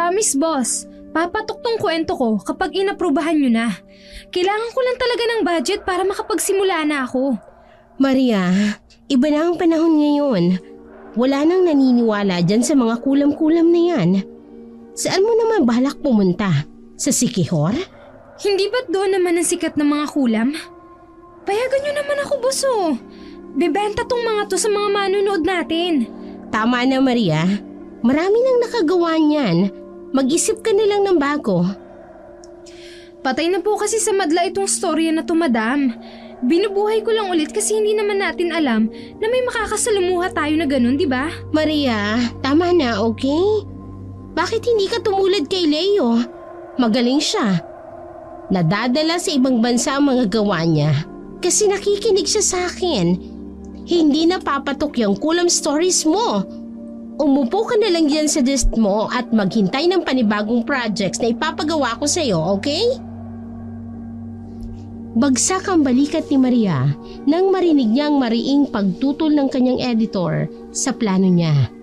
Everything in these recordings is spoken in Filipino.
Promise, boss. Papatok tong kwento ko kapag inaprubahan nyo na. Kailangan ko lang talaga ng budget para makapagsimula na ako. Maria, iba na ang panahon ngayon. Wala nang naniniwala dyan sa mga kulam-kulam na yan. Saan mo naman balak pumunta? Sa Siquijor? Hindi ba't doon naman ang sikat ng mga kulam? Payagan nyo naman ako, boss oh. Bebenta tong mga to sa mga manunood natin. Tama na, Maria. Marami nang nakagawa niyan. Mag-isip ka na lang ng bago. Patay na po kasi sa madla itong storya na to, madam. Binubuhay ko lang ulit kasi hindi naman natin alam na may makakasalumuha tayo na ganun, di ba? Maria, tama na, okay? Bakit hindi ka tumulad kay Leo? Magaling siya. Nadadala sa ibang bansa ang mga gawa niya kasi nakikinig siya sa akin. Hindi na papatok yung kulam stories mo. Umupo ka na lang dyan sa desk mo at maghintay ng panibagong projects na ipapagawa ko sa'yo, okay? Bagsak ang balikat ni Maria nang marinig niya ang mariing pagtutol ng kanyang editor sa plano niya.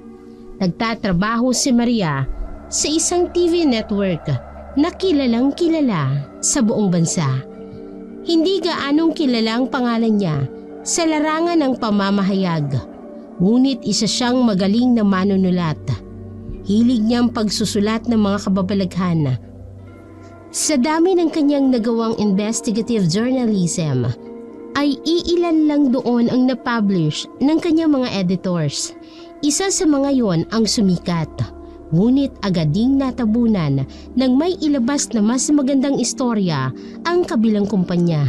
Nagtatrabaho si Maria sa isang TV network na kilalang kilala sa buong bansa. Hindi gaanong kilala ang pangalan niya sa larangan ng pamamahayag, ngunit isa siyang magaling na manunulat. Hilig niyang pagsusulat ng mga kababalaghan. Sa dami ng kanyang nagawang investigative journalism, ay iilan lang doon ang na-publish ng kanyang mga editors. Isa sa mga yon ang sumikat, ngunit agad ding natabunan nang may ilabas na mas magandang istorya ang kabilang kumpanya.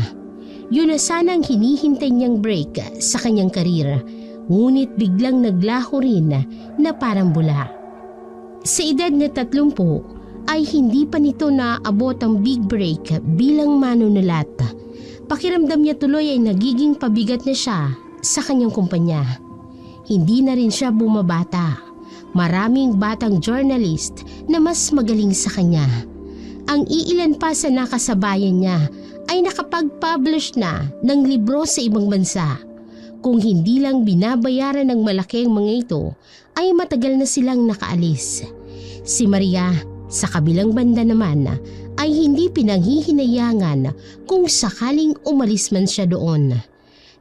Yun na sanang hinihintay niyang break sa kanyang karir, ngunit biglang naglaho rin na parang bula. Sa edad na 30 ay hindi pa nito naabot ang big break bilang manunulat. Pakiramdam niya tuloy ay nagiging pabigat na siya sa kanyang kumpanya. Hindi na rin siya bumabata. Maraming batang journalist na mas magaling sa kanya. Ang iilan pa sa nakasabayan niya ay nakapag-publish na ng libro sa ibang bansa. Kung hindi lang binabayaran ng malaki ang mga ito, ay matagal na silang nakaalis. Si Maria, sa kabilang banda naman, ay hindi pinanghihinayangan kung sakaling umalis man siya doon.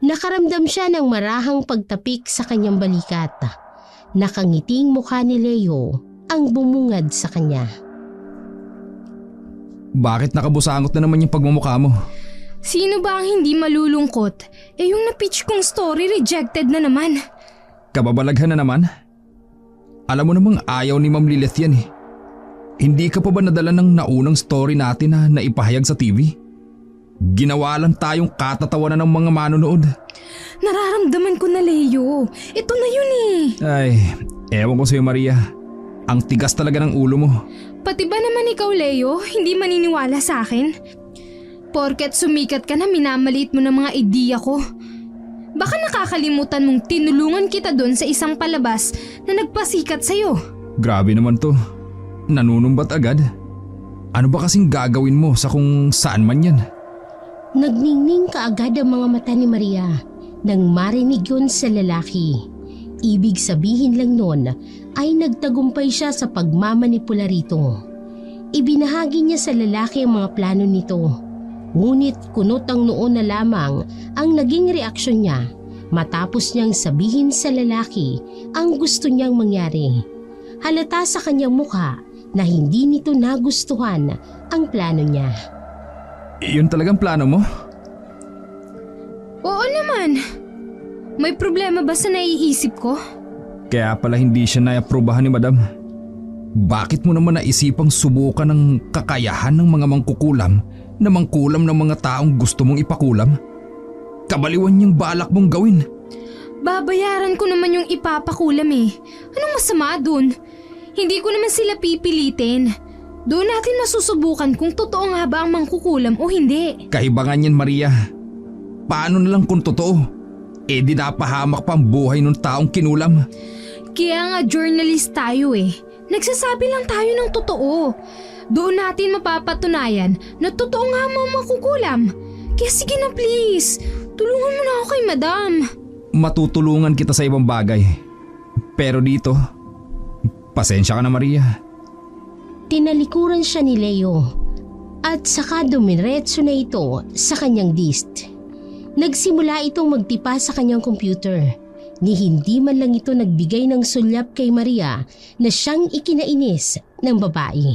Nakaramdam siya ng marahang pagtapik sa kanyang balikat. Nakangiting mukha ni Leo ang bumungad sa kanya. Bakit nakabusangot na naman yung pagmumukha mo? Sino ba ang hindi malulungkot? Yung na-pitch kong story rejected na naman. Kababalaghan na naman? Alam mo namang ayaw ni Ma'am Lilith yan eh. Hindi ka pa ba nadala ng naunang story natin na naipahayag sa TV? Ginawa lang tayong katatawanan ng mga manonood. Nararamdaman ko na, Leo. Ito na yun eh. Ay, ewan ko sa'yo, Maria. Ang tigas talaga ng ulo mo. Pati ba naman ikaw, Leo, hindi maniniwala sa akin? Porket sumikat ka na, minamaliit mo ng mga ideya ko. Baka nakakalimutan mong tinulungan kita doon sa isang palabas na nagpasikat sa'yo. Grabe naman to. Nanunumbat agad. Ano ba kasing gagawin mo sa kung saan man yan? Nagningning kaagad ang mga mata ni Maria nang marinig yun sa lalaki. Ibig sabihin lang nun ay nagtagumpay siya sa pagmamanipula rito. Ibinahagi niya sa lalaki ang mga plano nito. Ngunit kunot ang noon na lamang ang naging reaksyon niya matapos niyang sabihin sa lalaki ang gusto niyang mangyari. Halata sa kanyang mukha na hindi nito nagustuhan ang plano niya. Iyon talagang plano mo? Oo naman. May problema ba sa naiisip ko? Kaya pala hindi siya naaprobahan ni Madam. Bakit mo naman naisipang subukan ng kakayahan ng mga mangkukulam na mangkulam ng mga taong gusto mong ipakulam? Kabaliwan niyang balak mong gawin. Babayaran ko naman yung ipapakulam eh. Anong masama dun? Hindi ko naman sila pipilitin. Doon natin masusubukan kung totoo nga ba ang mangkukulam o hindi. Kaibangan yan, Maria. Paano na lang kung totoo? Eh di napahamak pa ang buhay ng taong kinulam. Kaya nga journalist tayo eh. Nagsasabi lang tayo ng totoo. Doon natin mapapatunayan na totoo nga ang mangkukulam. Kaya sige na please, tulungan mo na ako kay Madam. Matutulungan kita sa ibang bagay. Pero dito, pasensya ka na, Maria. Tinalikuran siya ni Leo at saka dumiretso na ito sa kanyang disk. Nagsimula itong magtipa sa kanyang computer. Ni hindi man lang ito nagbigay ng sulyap kay Maria na siyang ikinainis ng babae.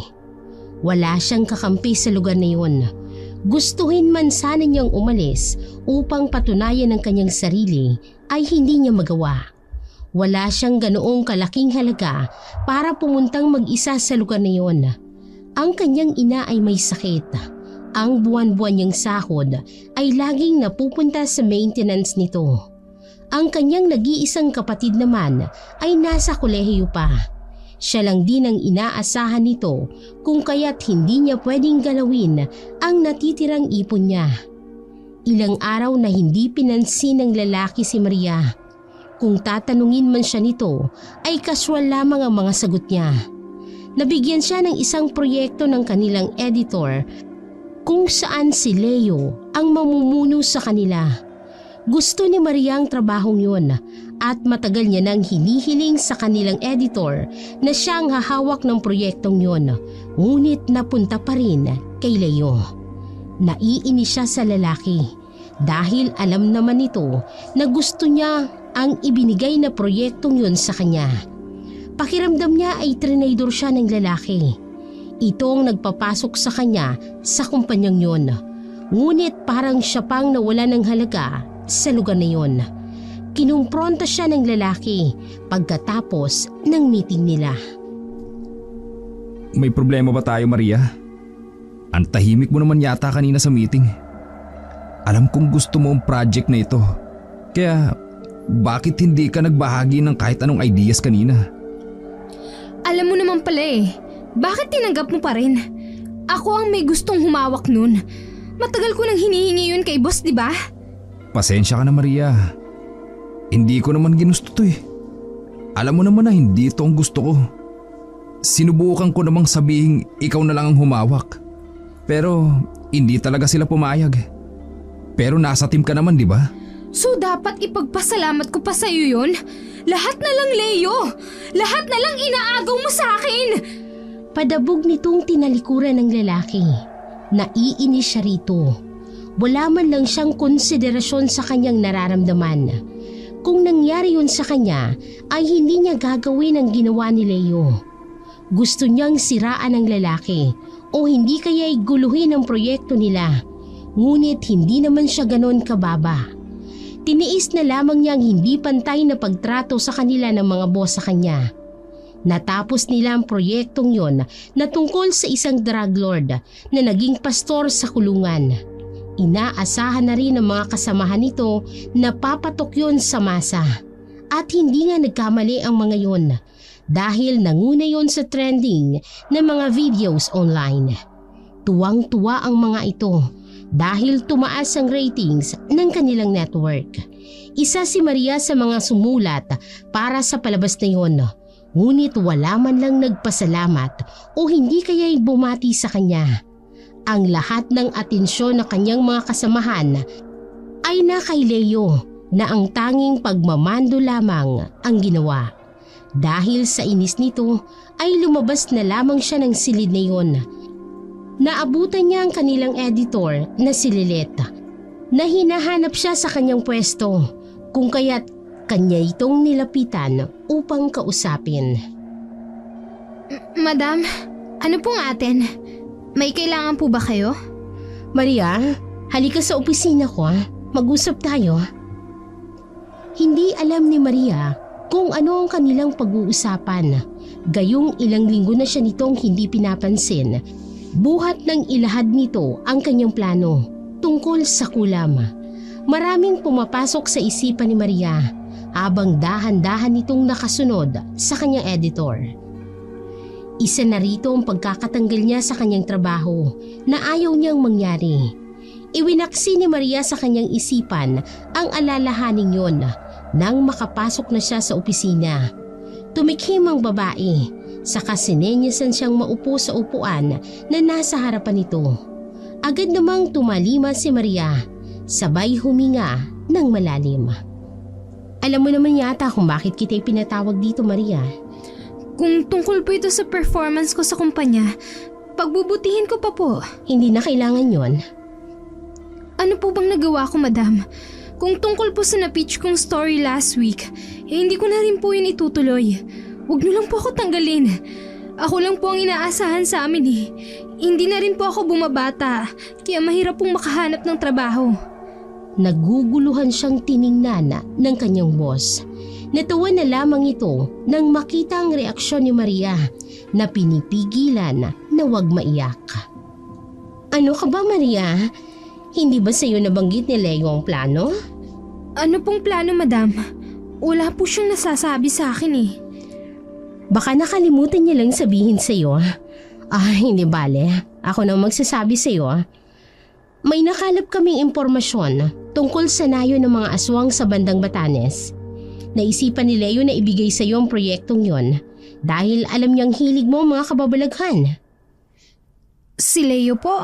Wala siyang kakampi sa lugar na yun. Gustuhin man sana niyang umalis upang patunayan ng kanyang sarili ay hindi niya magawa. Wala siyang ganoong kalaking halaga para pumuntang mag-isa sa lugar na yun. Ang kanyang ina ay may sakit. Ang buwan-buwan niyang sahod ay laging napupunta sa maintenance nito. Ang kanyang nag-iisang kapatid naman ay nasa kolehiyo pa. Siya lang din ang inaasahan nito kung kaya't hindi niya pwedeng galawin ang natitirang ipon niya. Ilang araw na hindi pinansin ng lalaki si Maria. Kung tatanungin man siya nito ay kaswal lamang ang mga sagot niya. Nabigyan siya ng isang proyekto ng kanilang editor kung saan si Leo ang mamumuno sa kanila. Gusto ni Maria ang trabahong yun at matagal niya nang hinihiling sa kanilang editor na siya ang hahawak ng proyektong yun. Ngunit napunta pa rin kay Leo. Naiinis siya sa lalaki dahil alam naman nito na gusto niya ang ibinigay na proyektong yun sa kanya. Pakiramdam niya ay trinador siya ng lalaki. Ito ang nagpapasok sa kanya sa kumpanyang yun. Ngunit parang siya pang nawala ng halaga sa lugar na yun. Kinumpronta siya ng lalaki pagkatapos ng meeting nila. May problema ba tayo, Maria? Ang tahimik mo naman yata kanina sa meeting. Alam kong gusto mo ang project na ito. Kaya bakit hindi ka nagbahagi ng kahit anong ideas kanina? Alam mo naman pala eh. Bakit tinanggap mo pa rin? Ako ang may gustong humawak nun. Matagal ko nang hinihingi yun kay boss, di ba? Pasensya ka na, Maria. Hindi ko naman ginusto to eh. Alam mo naman na hindi ito ang gusto ko. Sinubukan ko namang sabihin ikaw na lang ang humawak. Pero hindi talaga sila pumayag. Pero nasa team ka naman, di ba? So dapat ipagpasalamat ko pa sa'yo yun? Lahat na lang, Leo! Lahat na lang inaagaw mo sa akin! Padabog nitong tinalikuran ng lalaki. Naiinis siya rito. Wala man lang siyang konsiderasyon sa kanyang nararamdaman. Kung nangyari yun sa kanya, ay hindi niya gagawin ang ginawa ni Leo. Gusto niyang siraan ang lalaki o hindi kaya'y guluhin ang proyekto nila. Ngunit hindi naman siya ganon kababa. Tiniis na lamang niyang hindi pantay na pagtrato sa kanila ng mga boss sa kanya. Natapos nila ang proyektong yon na tungkol sa isang drug lord na naging pastor sa kulungan. Inaasahan na rin ng mga kasamahan nito na papatok yon sa masa. At hindi nga nagkamali ang mga yon dahil nanguna yon sa trending ng mga videos online. Tuwang-tuwa ang mga ito dahil tumaas ang ratings ng kanilang network. Isa si Maria sa mga sumulat para sa palabas na yon. Ngunit wala man lang nagpasalamat o hindi kaya'y bumati sa kanya. Ang lahat ng atensyon ng kanyang mga kasamahan ay na kay Leo na ang tanging pagmamando lamang ang ginawa. Dahil sa inis nito ay lumabas na lamang siya ng silid na yon. Naabutan niya ang kanilang editor na si Lilith na hinahanap siya sa kanyang pwesto kung kaya't kanya itong nilapitan upang kausapin. Madam, ano pong atin? May kailangan po ba kayo? Maria, halika sa opisina ko. Mag-usap tayo. Hindi alam ni Maria kung ano ang kanilang pag-uusapan. Gayong ilang linggo na siya nitong hindi pinapansin. Buhat ng ilahad nito ang kanyang plano tungkol sa kulam. Maraming pumapasok sa isipan ni Maria habang dahan-dahan nitong nakasunod sa kanyang editor. Isa na rito ang pagkakatanggal niya sa kanyang trabaho na ayaw niyang mangyari. Iwinaksi ni Maria sa kanyang isipan ang alalahaning yon nang makapasok na siya sa opisina. Tumikhim ang babae, saka sinenyasan siyang maupo sa upuan na nasa harapan nito. Agad namang tumalima si Maria, sabay huminga ng malalim. Alam mo naman yata kung bakit kita'y pinatawag dito, Maria. Kung tungkol po ito sa performance ko sa kumpanya, pagbubutihin ko pa po. Hindi na kailangan yon. Ano po bang nagawa ko, madam? Kung tungkol po sa na-pitch kong story last week, hindi ko na rin po yun itutuloy. Huwag niyo lang po ako tanggalin. Ako lang po ang inaasahan sa amin eh. Hindi na rin po ako bumabata, kaya mahirap pong makahanap ng trabaho. Naguguluhan siyang tiningnan ng kanyang boss. Natuwa na lamang ito nang makita ang reaksyon ni Maria na pinipigilan na huwag maiyak. Ano ka ba, Maria? Hindi ba sa'yo nabanggit ni Leo ang plano? Ano pong plano, madam? Wala po siyang nasasabi sa akin eh. Baka nakalimutan niya lang sabihin sa'yo. Hindi bale. Ako na magsasabi sa'yo. May nakalap kaming impormasyon tungkol sa nayo ng mga aswang sa bandang Batanes. Naisipan ni Leo na ibigay sa'yo ang proyektong yon dahil alam niyang hilig mo ang mga kababalaghan. Si Leo po?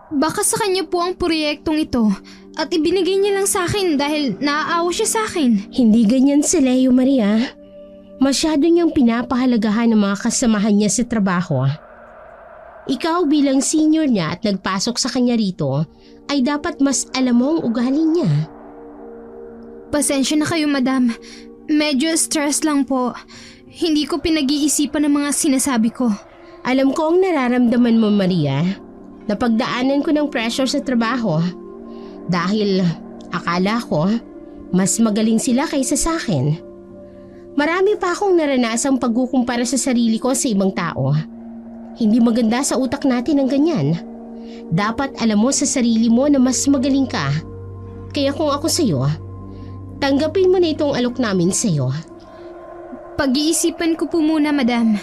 Baka sa kanya po ang proyektong ito at ibinigay niya lang sa akin dahil naaawa siya sa akin. Hindi ganyan si Leo, Maria. Masyado niyang pinapahalagahan ng mga kasamahan niya sa trabaho. Ikaw bilang senior niya at nagpasok sa kanya rito, ay dapat mas alam mo ang ugali niya. Pasensya na kayo, madam. Medyo stress lang po. Hindi ko pinag-iisipan ang mga sinasabi ko. Alam ko ang nararamdaman mo, Maria. Napagdaanan ko ng pressure sa trabaho. Dahil akala ko, mas magaling sila kaysa sa akin. Marami pa akong naranasang pagkukumpara sa sarili ko sa ibang tao. Hindi maganda sa utak natin ang ganyan. Dapat alam mo sa sarili mo na mas magaling ka. Kaya kung ako sa'yo, tanggapin mo na itong alok namin sa'yo. Pag-iisipan ko po muna, madam.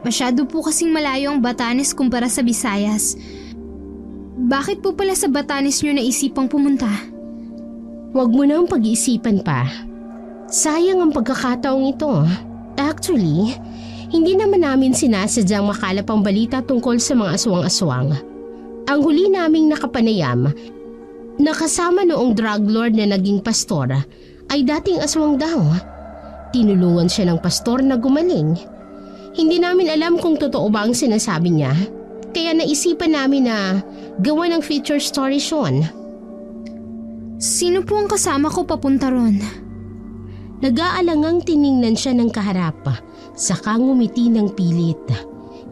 Masyado po kasing malayo ang Batanes kumpara sa Visayas. Bakit po pala sa Batanes nyo naisipang pumunta? Huwag mo na ang pag-iisipan pa. Sayang ang pagkakataong ito. Actually, hindi naman namin sinasadyang makalap ang balita tungkol sa mga aswang-aswang. Ang huli naming nakapanayam, nakasama noong drug lord na naging pastor, ay dating aswang daw. Tinulungan siya ng pastor na gumaling. Hindi namin alam kung totoo ba ang sinasabi niya, kaya naisipan namin na gawa ng feature story Sean. Sino po ang kasama ko papunta ron? Nag-aalangang tiningnan siya ng kaharap, saka ngumiti ng pilit.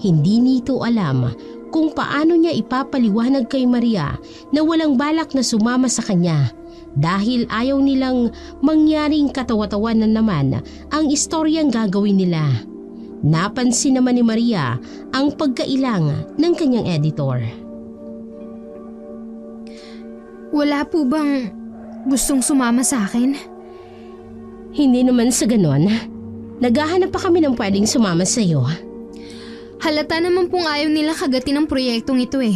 Hindi nito alam kung paano niya ipapaliwanag kay Maria na walang balak na sumama sa kanya dahil ayaw nilang mangyaring katawa-tawanan naman ang istoryang gagawin nila. Napansin naman ni Maria ang pagkailang ng kanyang editor. Wala po bang gustong sumama sa akin? Hindi naman sa ganon. Naghahanap pa kami ng pwedeng sumama sa iyo. Halata naman pong ayaw nila kagatin ang proyektong ito eh.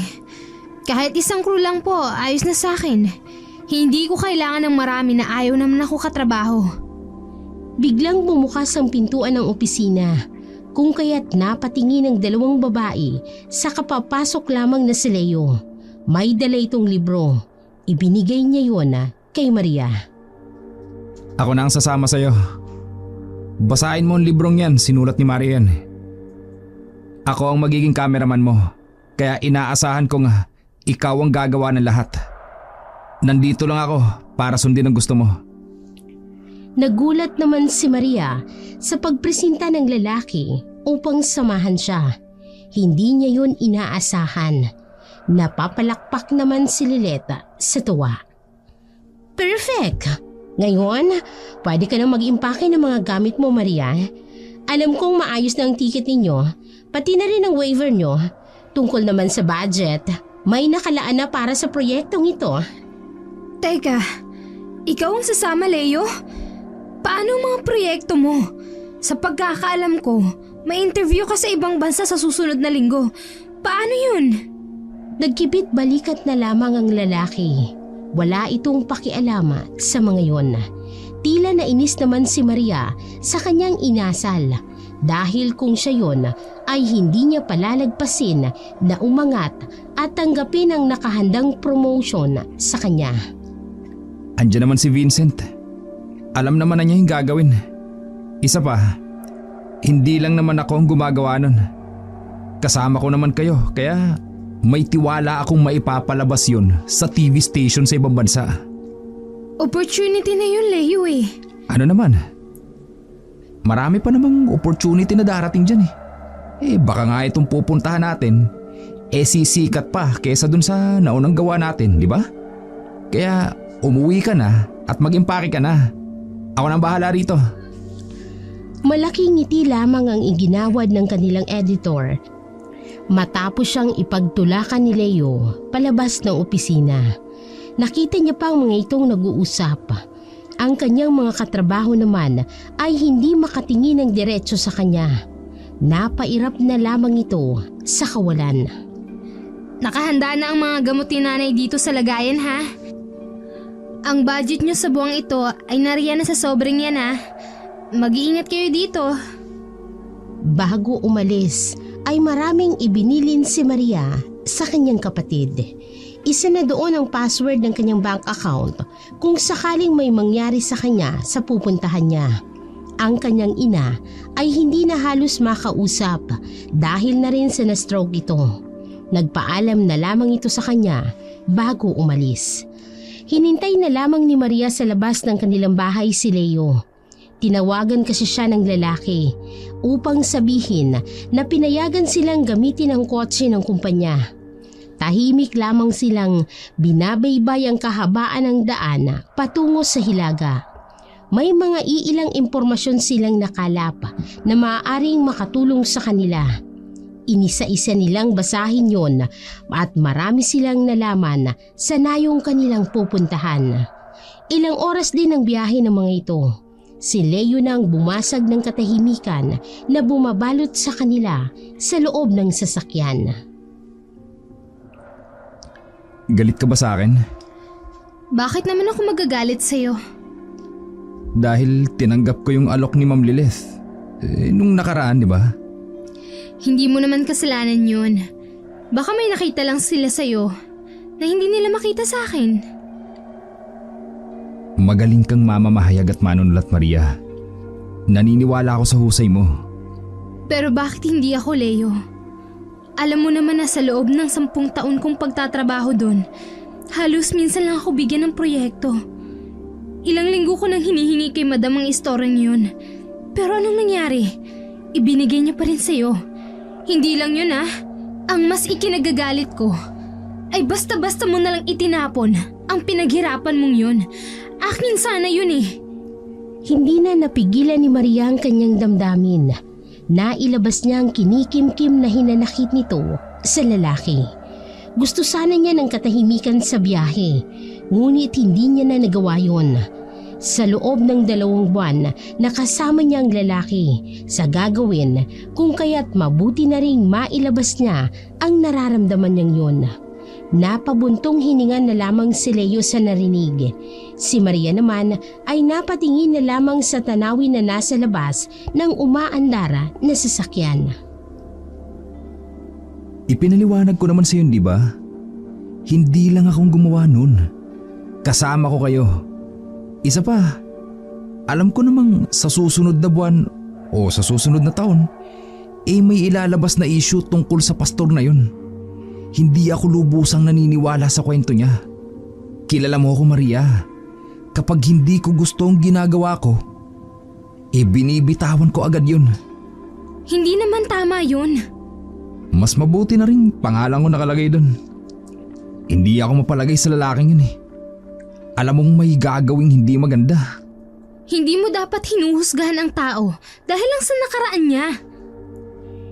Kahit isang crew lang po, ayos na sa akin. Hindi ko kailangan ng marami na ayaw naman ako katrabaho. Biglang bumukas ang pintuan ng opisina, kung kaya't napatingin ng dalawang babae sa kapapasok lamang na si Leo. May dala itong libro. Ibinigay niya yon kay Maria. Ako na ang sasama sa'yo. Basahin mo ang librong yan, sinulat ni Marian. Ako ang magiging cameraman mo, kaya inaasahan kong ikaw ang gagawa ng lahat. Nandito lang ako para sundin ang gusto mo. Nagulat naman si Maria sa pagpresenta ng lalaki upang samahan siya. Hindi niya yun inaasahan. Napapalakpak naman si Lileta sa tuwa. Perfect! Ngayon, pwede ka na mag-impake ng mga gamit mo, Maria. Alam kong maayos na ang ticket ninyo, pati na rin ang waiver nyo. Tungkol naman sa budget, may nakalaan na para sa proyektong ito. Teka, ikaw ang sasama, Leo? Paano ang mga proyekto mo? Sa pagkakaalam ko, may interview ka sa ibang bansa sa susunod na linggo. Paano yun? Nagkibit balikat na lamang ang lalaki. Wala itong pakialama sa mga yon. Tila nainis naman si Maria sa kanyang inasal dahil kung siya yon ay hindi niya palalagpasin na umangat at tanggapin ang nakahandang promotion sa kanya. Andiyan naman si Vincent. Alam naman na niya yung gagawin. Isa pa, Hindi lang naman ako ang gumagawa nun. Kasama ko naman kayo, kaya may tiwala akong maipapalabas yun sa TV station sa ibang bansa. Opportunity na yun, Leo eh. Ano naman? Marami pa namang opportunity na darating dyan eh. Baka nga itong pupuntahan natin, sisikat pa kesa dun sa naunang gawa natin, di ba? Kaya umuwi ka na at mag-impake ka na. Ako nang bahala rito. Malaking ngiti lamang ang iginawad ng kanilang editor matapos siyang ipagtulakan ni Leo palabas ng opisina. Nakita niya pa ang mga itong nag-uusap. Ang kanyang mga katrabaho naman ay hindi makatingin ng diretso sa kanya. Napairap na lamang ito sa kawalan. Nakahanda na ang mga gamot ni nanay dito sa lagayan ha? Ang budget nyo sa buwang ito ay nariyan na sa sobrang yan ha. Mag-iingat kayo dito. Bago umalis ay maraming ibinilin si Maria sa kanyang kapatid. Isa na doon ang password ng kanyang bank account kung sakaling may mangyari sa kanya sa pupuntahan niya. Ang kanyang ina ay hindi na halos makausap dahil na rin sa na-stroke ito. Nagpaalam na lamang ito sa kanya bago umalis. Hinintay na lamang ni Maria sa labas ng kanilang bahay si Leo. Tinawagan kasi siya ng lalaki upang sabihin na pinayagan silang gamitin ang kotse ng kumpanya. Tahimik lamang silang binabaybay ang kahabaan ng daan patungo sa Hilaga. May mga iilang impormasyon silang nakalap na maaaring makatulong sa kanila. Inisa-isa nilang basahin yon at marami silang nalaman sa nayong kanilang pupuntahan. Ilang oras din ang biyahe ng mga ito. Si Leo nang bumasag ng katahimikan na bumabalot sa kanila sa loob ng sasakyan. Galit ka ba sa akin? Bakit naman ako magagalit sa'yo? Dahil tinanggap ko yung alok ni Ma'am Lilith. Nung nakaraan, di ba? Hindi mo naman kasalanan yun. Baka may nakita lang sila sa'yo na hindi nila makita sa akin. Magaling kang mamamahayag at manunulat, Maria. Naniniwala ako sa husay mo. Pero bakit hindi ako, Leo? Alam mo naman na sa loob ng 10 taon kong pagtatrabaho doon, halos minsan lang ako bigyan ng proyekto. Ilang linggo ko nang hinihingi kay Madam ang istorang yun. Pero anong nangyari? Ibinigay niya pa rin sa'yo. Hindi lang yun Ang mas ikinagagalit ko ay basta-basta mo nalang itinapon ang pinaghirapan mong yun. Akin sana yun eh. Hindi na napigilan ni Maria ang kanyang damdamin. Nailabas niya ang kinikimkim na hinanakit nito sa lalaki. Gusto sana niya ng katahimikan sa biyahe, ngunit hindi niya na nagawa yun. Sa loob ng 2 buwan, nakasama niya ang lalaki sa gagawin kung kaya't mabuti na ring mailabas niya ang nararamdaman niyang yun. Napabuntong hiningan na lamang si Leo sa narinig. Si Maria naman ay napatingin na lamang sa tanawin na nasa labas ng umaandara na sasakyan. Ipinaliwanag ko naman sa iyo, di ba? Hindi lang akong gumawa nun. Kasama ko kayo. Isa pa, alam ko namang sa susunod na buwan o sa susunod na taon, may ilalabas na issue tungkol sa pastor na yun. Hindi ako lubusang naniniwala sa kwento niya. Kilala mo ako, Maria. Kapag hindi ko gusto ang ginagawa ko, binibitawan ko agad yun. Hindi naman tama yun. Mas mabuti na rin pangalan ko nakalagay dun. Hindi ako mapalagay sa lalaking yun eh. Alam mong may gagawing hindi maganda. Hindi mo dapat hinuhusgahan ang tao dahil lang sa nakaraan niya.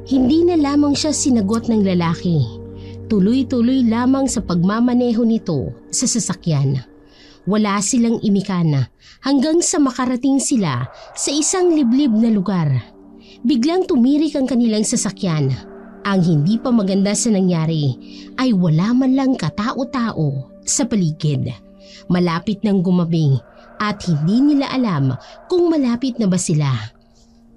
Hindi na lamang siya sinagot ng lalaki. Tuloy-tuloy lamang sa pagmamaneho nito sa sasakyan. Wala silang imikana hanggang sa makarating sila sa isang liblib na lugar. Biglang tumirik ang kanilang sasakyan. Ang hindi pa maganda sa nangyari ay wala man lang katao-tao sa paligid. Malapit nang gumabing at hindi nila alam kung malapit na ba sila.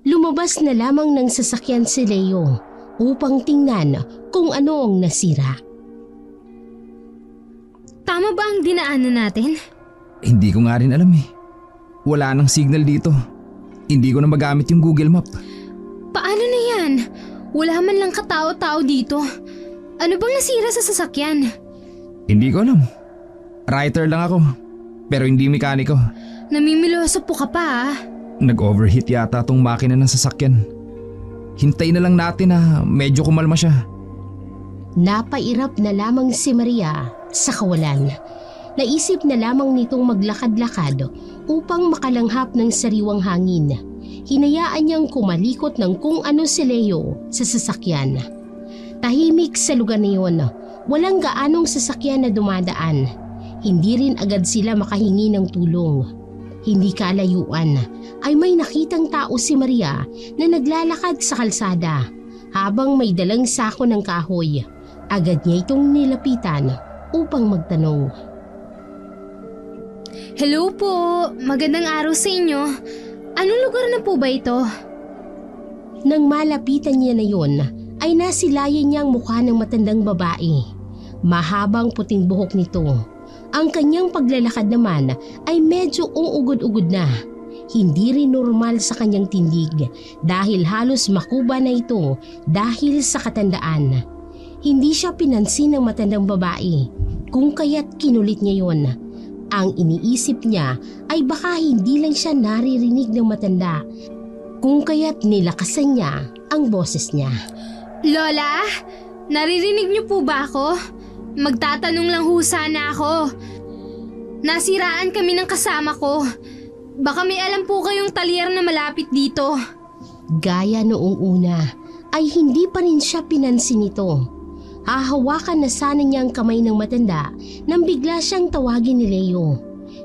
Lumabas na lamang ng sasakyan si Leo upang tingnan kung ano ang nasira. Tama ba ang dinaanan natin? Hindi ko nga rin alam eh. Wala nang signal dito. Hindi ko na magamit yung Google Map. Ano na yan? Wala man lang katao-tao dito. Ano bang nasira sa sasakyan? Hindi ko alam. Writer lang ako, pero hindi mekaniko. Namimiloso po ka pa ah. Nag-overheat yata tong makina ng sasakyan. Hintayin na lang natin na medyo kumalma siya. Napairap na lamang si Maria sa kawalan. Naisip na lamang nitong maglakad-lakad upang makalanghap ng sariwang hangin. Hinayaan niyang kumalikot ng kung ano si Leo sa sasakyan. Tahimik sa lugar na yun. Walang gaanong sasakyan na dumadaan. Hindi rin agad sila makahingi ng tulong. Hindi kalayuan ay may nakitang tao si Maria na naglalakad sa kalsada habang may dalang sako ng kahoy. Agad niya itong nilapitan upang magtanong. Hello po, magandang araw sa inyo. Anong lugar na po ba ito? Nang malapitan niya na yun, ay nasilayan niya ang mukha ng matandang babae. Mahabang puting buhok nito. Ang kanyang paglalakad naman ay medyo uugod-ugod na. Hindi rin normal sa kanyang tindig dahil halos makuba na ito dahil sa katandaan. Hindi siya pinansin ng matandang babae kung kaya't kinulit niya yon. Ang iniisip niya ay baka hindi lang siya naririnig ng matanda kung kaya't nilakasan niya ang boses niya. Lola, naririnig niyo po ba ako? Magtatanong lang ho sana ako. Nasiraan kami ng kasama ko. Baka may alam po kayong talyer na malapit dito. Gaya noong una ay hindi pa rin siya pinansin nito. Hahawakan na sana niya ang kamay ng matanda nang bigla siyang tawagin ni Leo.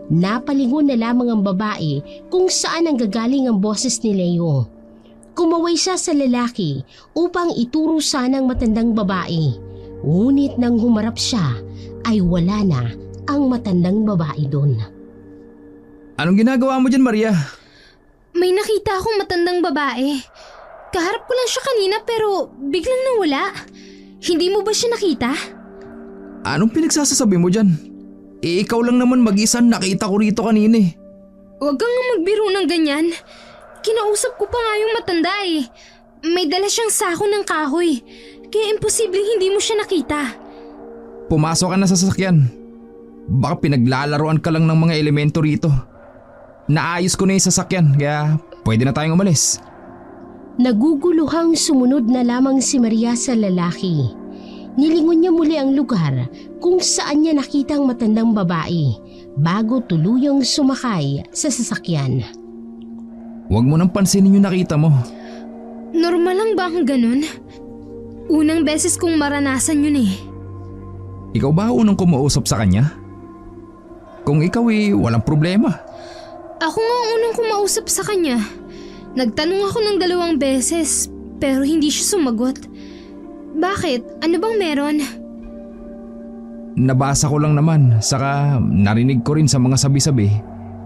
Napalingon na lamang ang babae kung saan ang gagaling ang boses ni Leo. Kumaway siya sa lalaki upang ituro sana ang matandang babae. Ngunit nang humarap siya ay wala na ang matandang babae doon. Anong ginagawa mo dyan, Maria? May nakita akong matandang babae. Kaharap ko lang siya kanina pero biglang nawala. Hindi mo ba siya nakita? Anong pinagsasasabi mo dyan? Ikaw lang naman mag-isa nakita ko rito kanina eh. Huwag kang nga magbiro ng ganyan. Kinausap ko pa nga yung matanda eh. May dala siyang sako ng kahoy. Kaya imposibleng hindi mo siya nakita. Pumasok ka na sa sasakyan. Baka pinaglalaroan ka lang ng mga elemento rito. Naayos ko na yung sasakyan kaya pwede na tayong umalis. Naguguluhang sumunod na lamang si Maria sa lalaki. Nilingon niya muli ang lugar kung saan niya nakita ang matandang babae bago tuluyang sumakay sa sasakyan. Huwag mo nang pansinin yung nakita mo. Normal lang ba ang ganun? Unang beses kong maranasan yun eh. Ikaw ba unang kumausap sa kanya? Kung ikaw walang problema. Ako nga ang unang kumausap sa kanya. Nagtanong ako ng 2 beses pero hindi siya sumagot. Bakit? Ano bang meron? Nabasa ko lang naman, saka narinig ko rin sa mga sabi-sabi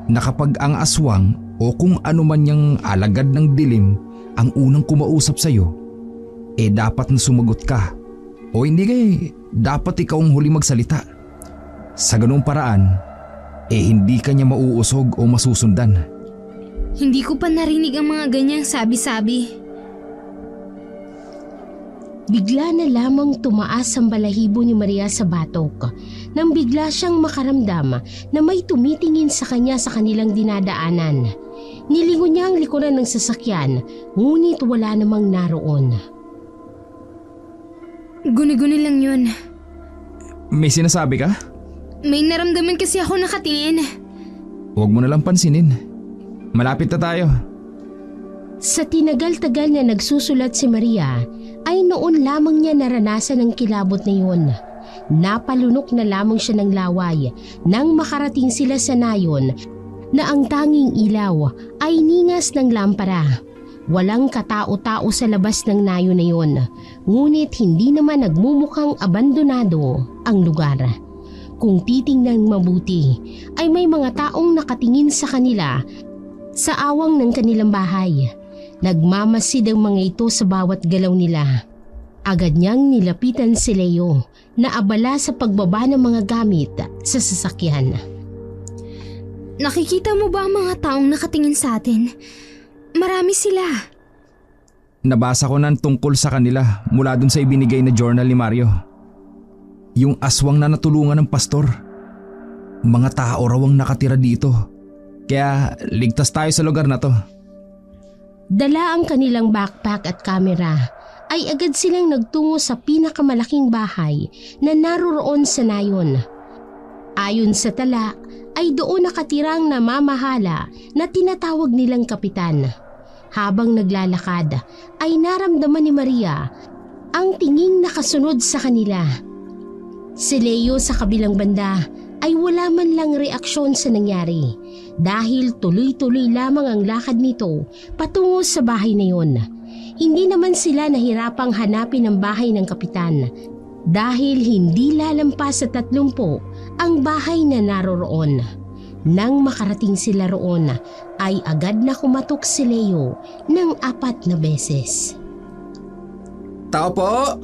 na kapag ang aswang o kung ano man niyang alagad ng dilim ang unang kumausap sa'yo, dapat na sumagot ka. O hindi dapat ikaw ang huli magsalita. Sa ganung paraan, hindi ka niya mauusog o masusundan. Hindi ko pa narinig ang mga ganyang sabi-sabi. Bigla na lamang tumaas ang balahibo ni Maria sa batok nang bigla siyang makaramdam na may tumitingin sa kanya sa kanilang dinadaanan. Nilingon niya ang likuran ng sasakyan ngunit wala namang naroon. Guni-guni lang yun. May sinasabi ka? May naramdaman kasi ako nakatingin. Huwag mo na lang pansinin. Malapit na tayo. Sa tinagal-tagal na nagsusulat si Maria, ay noon lamang niya naranasan ang kilabot na yun. Napalunok na lamang siya ng laway nang makarating sila sa nayon na ang tanging ilaw ay ningas ng lampara. Walang katao-tao sa labas ng nayon na yun, ngunit hindi naman nagmumukhang abandonado ang lugar. Kung titingnan mabuti, ay may mga taong nakatingin sa kanila sa awang ng kanilang bahay. Nagmamasid ang mga ito sa bawat galaw nila. Agad niyang nilapitan si Leo na abala sa pagbaba ng mga gamit sa sasakyan. Nakikita mo ba ang mga taong nakatingin sa atin? Marami sila. Nabasa ko na tungkol sa kanila mula dun sa ibinigay na journal ni Mario. Yung aswang na natulungan ng pastor. Mga tao raw ang nakatira dito. Kaya ligtas tayo sa lugar na to. Dala ang kanilang backpack at kamera ay agad silang nagtungo sa pinakamalaking bahay na naroroon sa nayon. Ayon sa tala ay doon nakatirang namamahala na tinatawag nilang kapitan. Habang naglalakad ay naramdaman ni Maria ang tinging nakasunod sa kanila. Si Leo sa kabilang banda ay wala man lang reaksyon sa nangyari dahil tuloy-tuloy lamang ang lakad nito patungo sa bahay na yun. Hindi naman sila nahirapang hanapin ang bahay ng kapitan dahil hindi lalampas sa 30 ang bahay na naroroon. Nang makarating sila roon ay agad na kumatok si Leo ng 4 na beses. Tao po!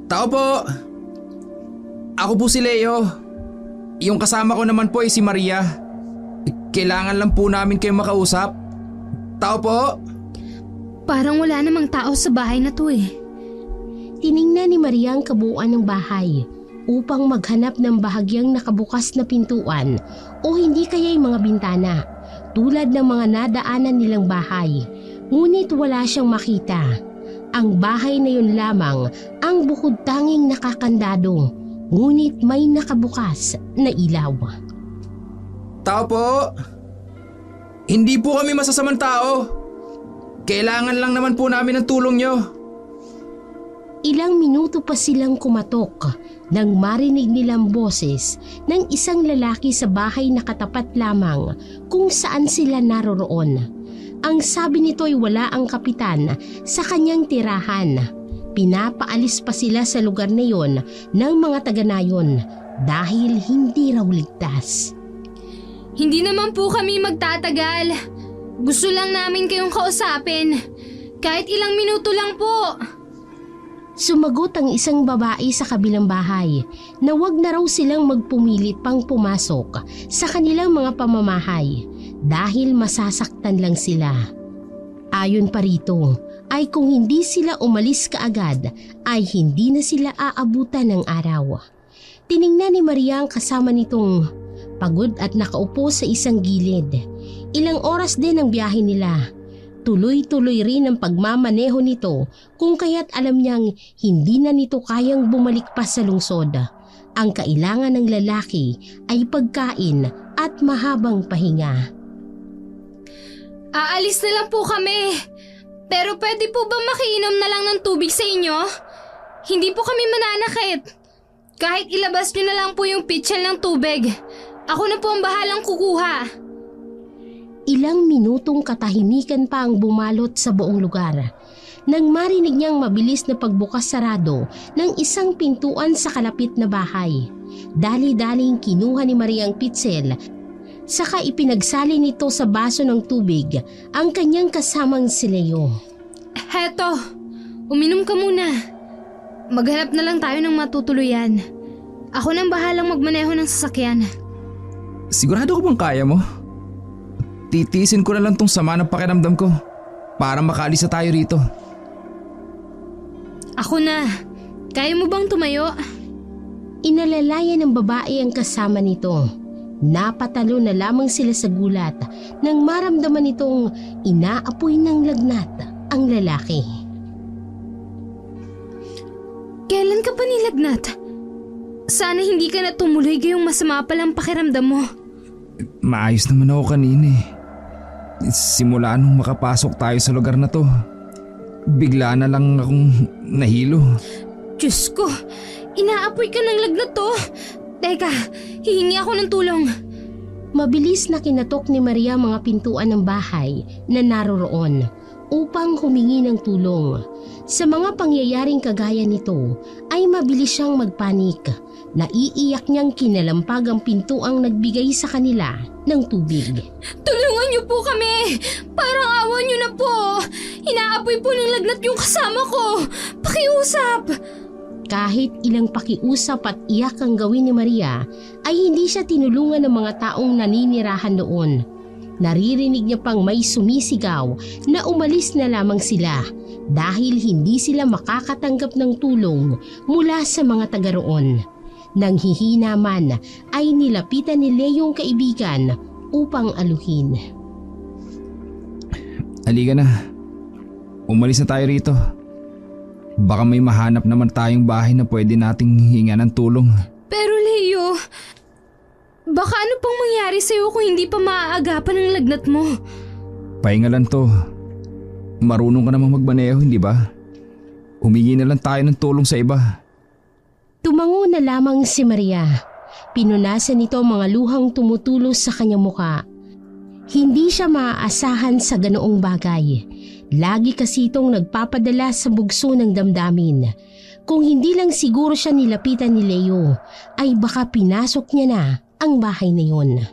Tao po! Ako po si Leo. Yung kasama ko naman po ay si Maria. Kailangan lang po namin kayo makausap. Tao po! Parang wala namang tao sa bahay na to eh. Tiningnan ni Maria ang kabuuan ng bahay upang maghanap ng bahagyang nakabukas na pintuan o hindi kaya'y mga bintana tulad ng mga nadaanan nilang bahay. Ngunit wala siyang makita. Ang bahay na yun lamang ang bukod tanging nakakandado, ngunit may nakabukas na ilaw. Tao po! Hindi po kami masasamang tao. Kailangan lang naman po namin ng tulong nyo. Ilang minuto pa silang kumatok nang marinig nilang boses ng isang lalaki sa bahay na katapat lamang kung saan sila naroroon. Ang sabi nito ay wala ang kapitan sa kanyang tirahan. Pinapaalis pa sila sa lugar na yon ng mga taga-nayon dahil hindi raw ligtas. Hindi naman po kami magtatagal. Gusto lang namin kayong kausapin. Kahit ilang minuto lang po. Sumagot ang isang babae sa kabilang bahay na wag na raw silang magpumilit pang pumasok sa kanilang mga pamamahay dahil masasaktan lang sila. Ayon pa rito ay kung hindi sila umalis kaagad ay hindi na sila aabutan ng araw. Tiningnan ni Maria ang kasama nitong pagod at nakaupo sa isang gilid. Ilang oras din ang biyahe nila. Tuloy-tuloy rin ang pagmamaneho nito kung kaya't alam niyang hindi na nito kayang bumalik pa sa lungsod. Ang kailangan ng lalaki ay pagkain at mahabang pahinga. Aalis na lang po kami. Pero pwede po ba makiinom na lang ng tubig sa inyo? Hindi po kami mananakit. Kahit ilabas nyo na lang po yung pitchel ng tubig. Ako na po ang bahalang kukuha. Ilang minutong katahimikan pa ang bumalot sa buong lugar. Nang marinig niyang mabilis na pagbukas sarado ng isang pintuan sa kalapit na bahay. Dali-daling kinuha ni Maria ang pitsil, saka ipinagsali nito sa baso ng tubig ang kanyang kasamang si Leo. Heto, uminom ka muna. Maghanap na lang tayo ng matutuluyan. Ako nang bahalang magmaneho ng sasakyan. Sigurado ko bang kaya mo? Titiisin ko na lang tong sama ng pakiramdam ko para makaalis na tayo rito. Ako na. Kaya mo bang tumayo? Inalalayan ng babae ang kasama nito. Napatalo na lamang sila sa gulat nang maramdaman nitong inaapoy ng lagnat ang lalaki. Kailan ka pa nilagnat? Sana hindi ka na tumuloy gayong masama palang pakiramdam mo. Maayos naman ako kanina eh. Simula nung makapasok tayo sa lugar na to, bigla na lang akong nahilo. Diyos ko, inaapoy ka ng lagnat to. Teka, hihingi ako ng tulong. Mabilis na kinatok ni Maria mga pintuan ng bahay na naroroon upang humingi ng tulong. Sa mga pangyayaring kagaya nito ay mabilis siyang magpanik. Naiiyak niyang kinalampag ang pintuang nagbigay sa kanila ng tubig. Tulungan niyo po kami! Parang awan niyo na po! Inaapoy po ng lagnat yung kasama ko! Pakiusap! Kahit ilang pakiusap at iyak ang gawin ni Maria, ay hindi siya tinulungan ng mga taong naninirahan doon. Naririnig niya pang may sumisigaw na umalis na lamang sila dahil hindi sila makakatanggap ng tulong mula sa mga taga roon. Nang hihina man ay nilapitan ni Leo ang kaibigan upang aluhin. Halika na. Umalis na tayo rito. Baka may mahanap naman tayong bahay na pwede nating hinga ng tulong. Pero Leo, baka ano pang mangyari sa'yo kung hindi pa maaagapan ang lagnat mo? Pahinga lang to. Marunong ka namang magmaneho, hindi ba? Humingi na lang tayo ng tulong sa iba. Tumango na lamang si Maria. Pinunasan nito ang mga luhang tumutulos sa kanyang muka. Hindi siya maaasahan sa ganoong bagay. Lagi kasi itong nagpapadala sa bugso ng damdamin. Kung hindi lang siguro siya nilapitan ni Leo, ay baka pinasok niya na ang bahay na yun.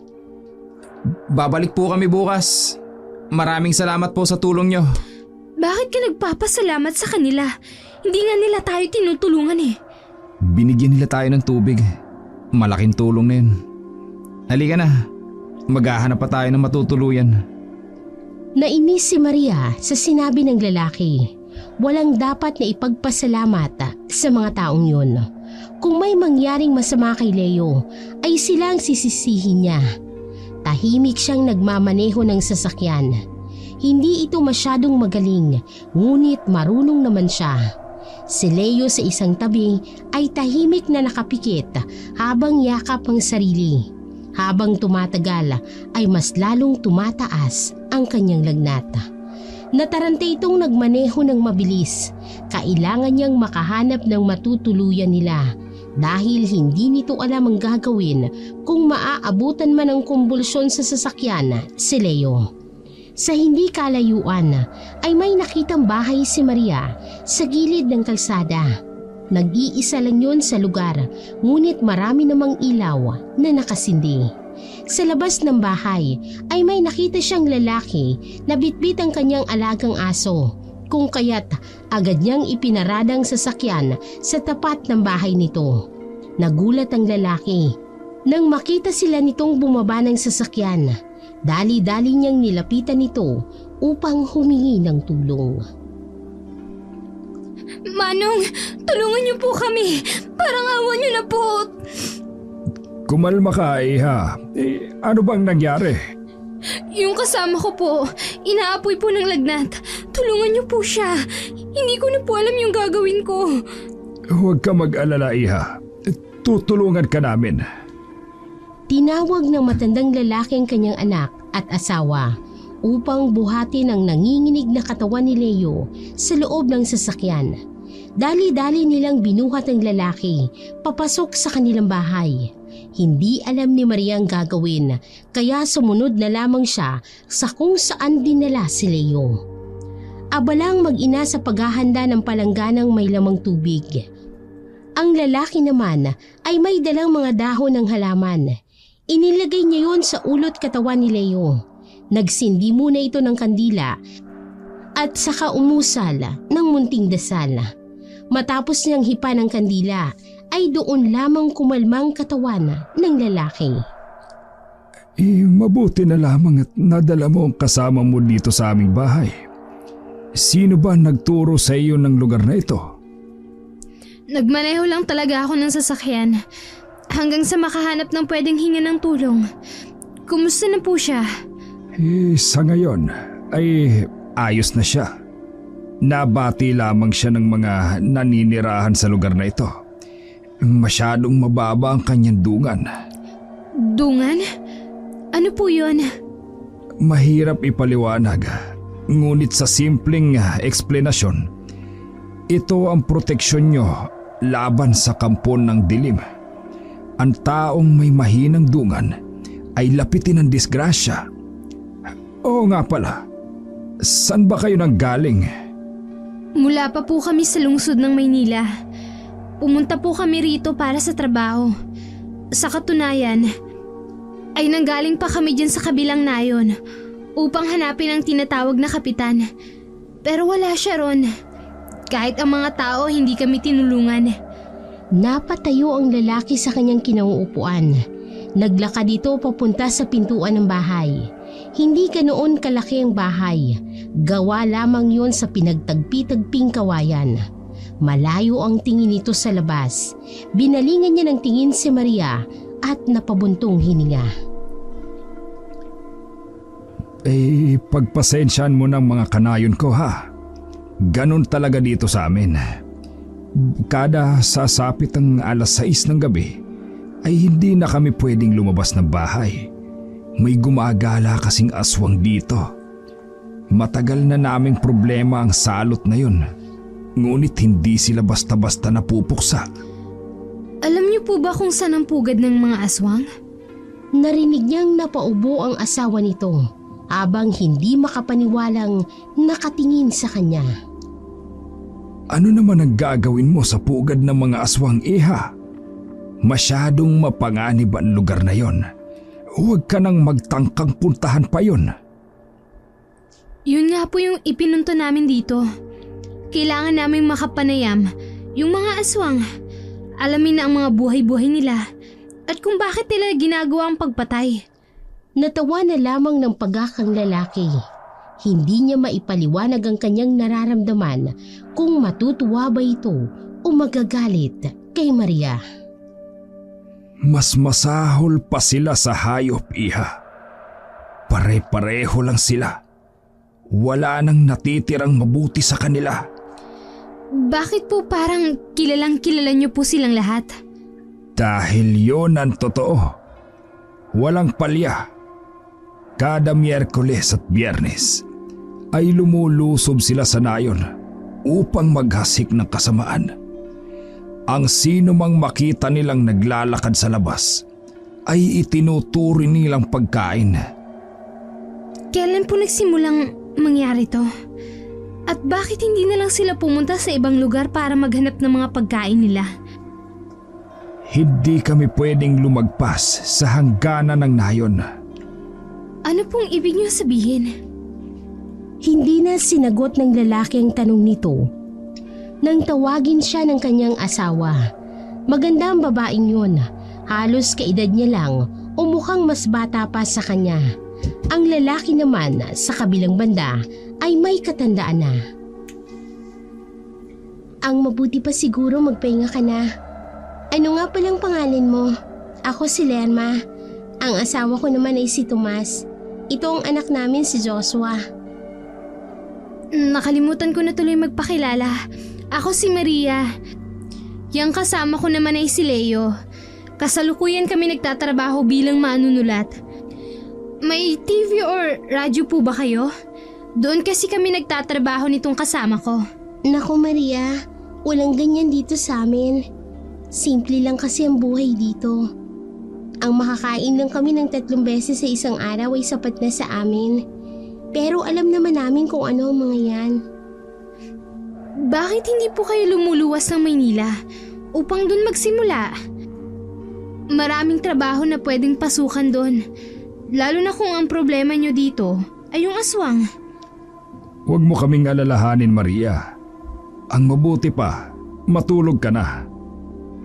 Babalik po kami bukas. Maraming salamat po sa tulong nyo. Bakit ka nagpapasalamat sa kanila? Hindi nga nila tayo tinutulungan eh. Binigyan nila tayo ng tubig. Malaking tulong na yun. Halika na. Maghahanap pa tayo ng matutuluyan. Nainis si Maria sa sinabi ng lalaki. Walang dapat na ipagpasalamat sa mga taong yun. Kung may mangyaring masama kay Leo, ay sila ang sisisihin niya. Tahimik siyang nagmamaneho ng sasakyan. Hindi ito masyadong magaling, ngunit marunong naman siya. Si Leo sa isang tabi ay tahimik na nakapikit habang yakap ang sarili. Habang tumatagal ay mas lalong tumataas ang kanyang lagnat. Natarante itong nagmaneho ng mabilis. Kailangan niyang makahanap ng matutuluyan nila dahil hindi nito alam ang gagawin kung maaabutan man ng kumbulsyon sa sasakyan si Leo. Sa hindi kalayuan ay may nakitang bahay si Maria sa gilid ng kalsada. Nag-iisa lang yun sa lugar, ngunit marami namang ilaw na nakasindi. Sa labas ng bahay ay may nakita siyang lalaki na bitbit ang kanyang alagang aso, kung kaya't agad niyang ipinaradang sasakyan sa tapat ng bahay nito. Nagulat ang lalaki nang makita sila nitong bumaba ng sasakyan. Dali-dali niyang nilapitan ito upang humingi ng tulong. Manong, tulungan niyo po kami. Parang awa niyo na po. Kumalma ka, Iha. Ano bang nangyari? Yung kasama ko po, inaapoy po ng lagnat. Tulungan niyo po siya. Hindi ko na po alam yung gagawin ko. Huwag ka mag-alala, Iha. Tutulungan ka namin. Tinawag ng matandang lalaki ang kanyang anak at asawa upang buhatin ang nanginginig na katawan ni Leo sa loob ng sasakyan. Dali-dali nilang binuhat ang lalaki papasok sa kanilang bahay. Hindi alam ni Maria ang gagawin kaya sumunod na lamang siya sa kung saan dinala si Leo. Abalang mag-ina sa paghahanda ng palangganang may lamang tubig. Ang lalaki naman ay may dalang mga dahon ng halaman. Inilagay niya yon sa ulot katawan ni Leo. Nagsindi muna ito ng kandila at saka umusal ng munting dasal. Matapos niyang hipa ng kandila ay doon lamang kumalmang katawan ng lalaki. Mabuti na lamang at nadala mo ang kasama mo dito sa aming bahay. Sino ba nagturo sa iyo ng lugar na ito? Nagmaneho lang talaga ako ng sasakyan hanggang sa makahanap ng pwedeng hinga ng tulong. Kumusta na po siya? Sa ngayon ay ayos na siya. Nabati lamang siya ng mga naninirahan sa lugar na ito. Masyadong mababa ang kanyang dungan. Dungan? Ano po yun? Mahirap ipaliwanag, ngunit sa simpleng eksplenasyon, ito ang proteksyon nyo laban sa kampon ng dilim. Ang taong may mahinang dungan ay lapitin ng disgrasya. Oo nga pala, saan ba kayo nanggaling? Mula pa po kami sa lungsod ng Maynila. Pumunta po kami rito para sa trabaho. Sa katunayan, ay nanggaling pa kami dyan sa kabilang nayon upang hanapin ang tinatawag na kapitan. Pero wala siya ron. Kahit ang mga tao hindi kami tinulungan. Napatayo ang lalaki sa kanyang kinauupuan. Naglakad ito papunta sa pintuan ng bahay. Hindi ganoon kalaki ang bahay. Gawa lamang yon sa pinagtagpi-tagping kawayan. Malayo ang tingin nito sa labas. Binalingan niya ng tingin si Maria at napabuntong hininga. Pagpasensyaan mo ng mga kanayon ko ha. Ganon talaga dito sa amin. Kada sasapit ang 6:00 ng gabi, ay hindi na kami pwedeng lumabas ng bahay. May gumagala kasing aswang dito. Matagal na naming problema ang salot na yun. Ngunit hindi sila basta-basta napupuksa. Alam niyo po ba kung saan ang pugad ng mga aswang? Narinig niyang napaubo ang asawa nito habang hindi makapaniwalang nakatingin sa kanya. Ano naman ang gagawin mo sa pugad ng mga aswang, Iha? Masyadong mapanganib ang lugar na yon. Huwag ka nang magtangkang puntahan pa yon. Yun nga po yung ipinunto namin dito. Kailangan namin makapanayam yung mga aswang. Alamin na ang mga buhay-buhay nila at kung bakit nila ginagawa ang pagpatay. Natawa na lamang ng pagakang lalaki. Hindi niya maipaliwanag ang kanyang nararamdaman kung matutuwa ba ito o magagalit kay Maria. Mas masahol pa sila sa hayop, Iha. Pare-pareho lang sila. Wala nang natitirang mabuti sa kanila. Bakit po parang kilalang kilala niyo po silang lahat? Dahil yon ang totoo. Walang palya. Kada Miyerkules at Biyernes ay lumulusob sila sa nayon upang maghasik ng kasamaan. Ang sino mang makita nilang naglalakad sa labas ay itinuturing nilang pagkain. Kailan po nagsimulang mangyari to? At bakit hindi na lang sila pumunta sa ibang lugar para maghanap ng mga pagkain nila? Hindi kami pwedeng lumagpas sa hangganan ng nayon. Ano pong ibig niyo sabihin? Hindi na sinagot ng lalaki ang tanong nito. Nang tawagin siya ng kanyang asawa. Maganda ang babaeng yun. Halos kaedad niya lang o mukhang mas bata pa sa kanya. Ang lalaki naman sa kabilang banda ay may katandaan na. Ang mabuti pa siguro magpahinga ka na. Ano nga palang pangalan mo? Ako si Lerma. Ang asawa ko naman ay si Tomas. Ito ang anak namin si Joshua. Nakalimutan ko na tuloy magpakilala. Ako si Maria. Yang kasama ko naman ay si Leo. Kasalukuyan kami nagtatrabaho bilang manunulat. May TV or radyo po ba kayo? Doon kasi kami nagtatrabaho nitong kasama ko. Naku Maria, walang ganyan dito sa amin. Simple lang kasi ang buhay dito. Ang makakain lang kami ng 3 beses sa isang araw ay sapat na sa amin. Pero alam naman namin kung ano ang mga yan. Bakit hindi po kayo lumuluwas ng Maynila upang doon magsimula? Maraming trabaho na pwedeng pasukan doon. Lalo na kung ang problema nyo dito ay yung aswang. Huwag mo kaming alalahanin, Maria. Ang mabuti pa, matulog ka na.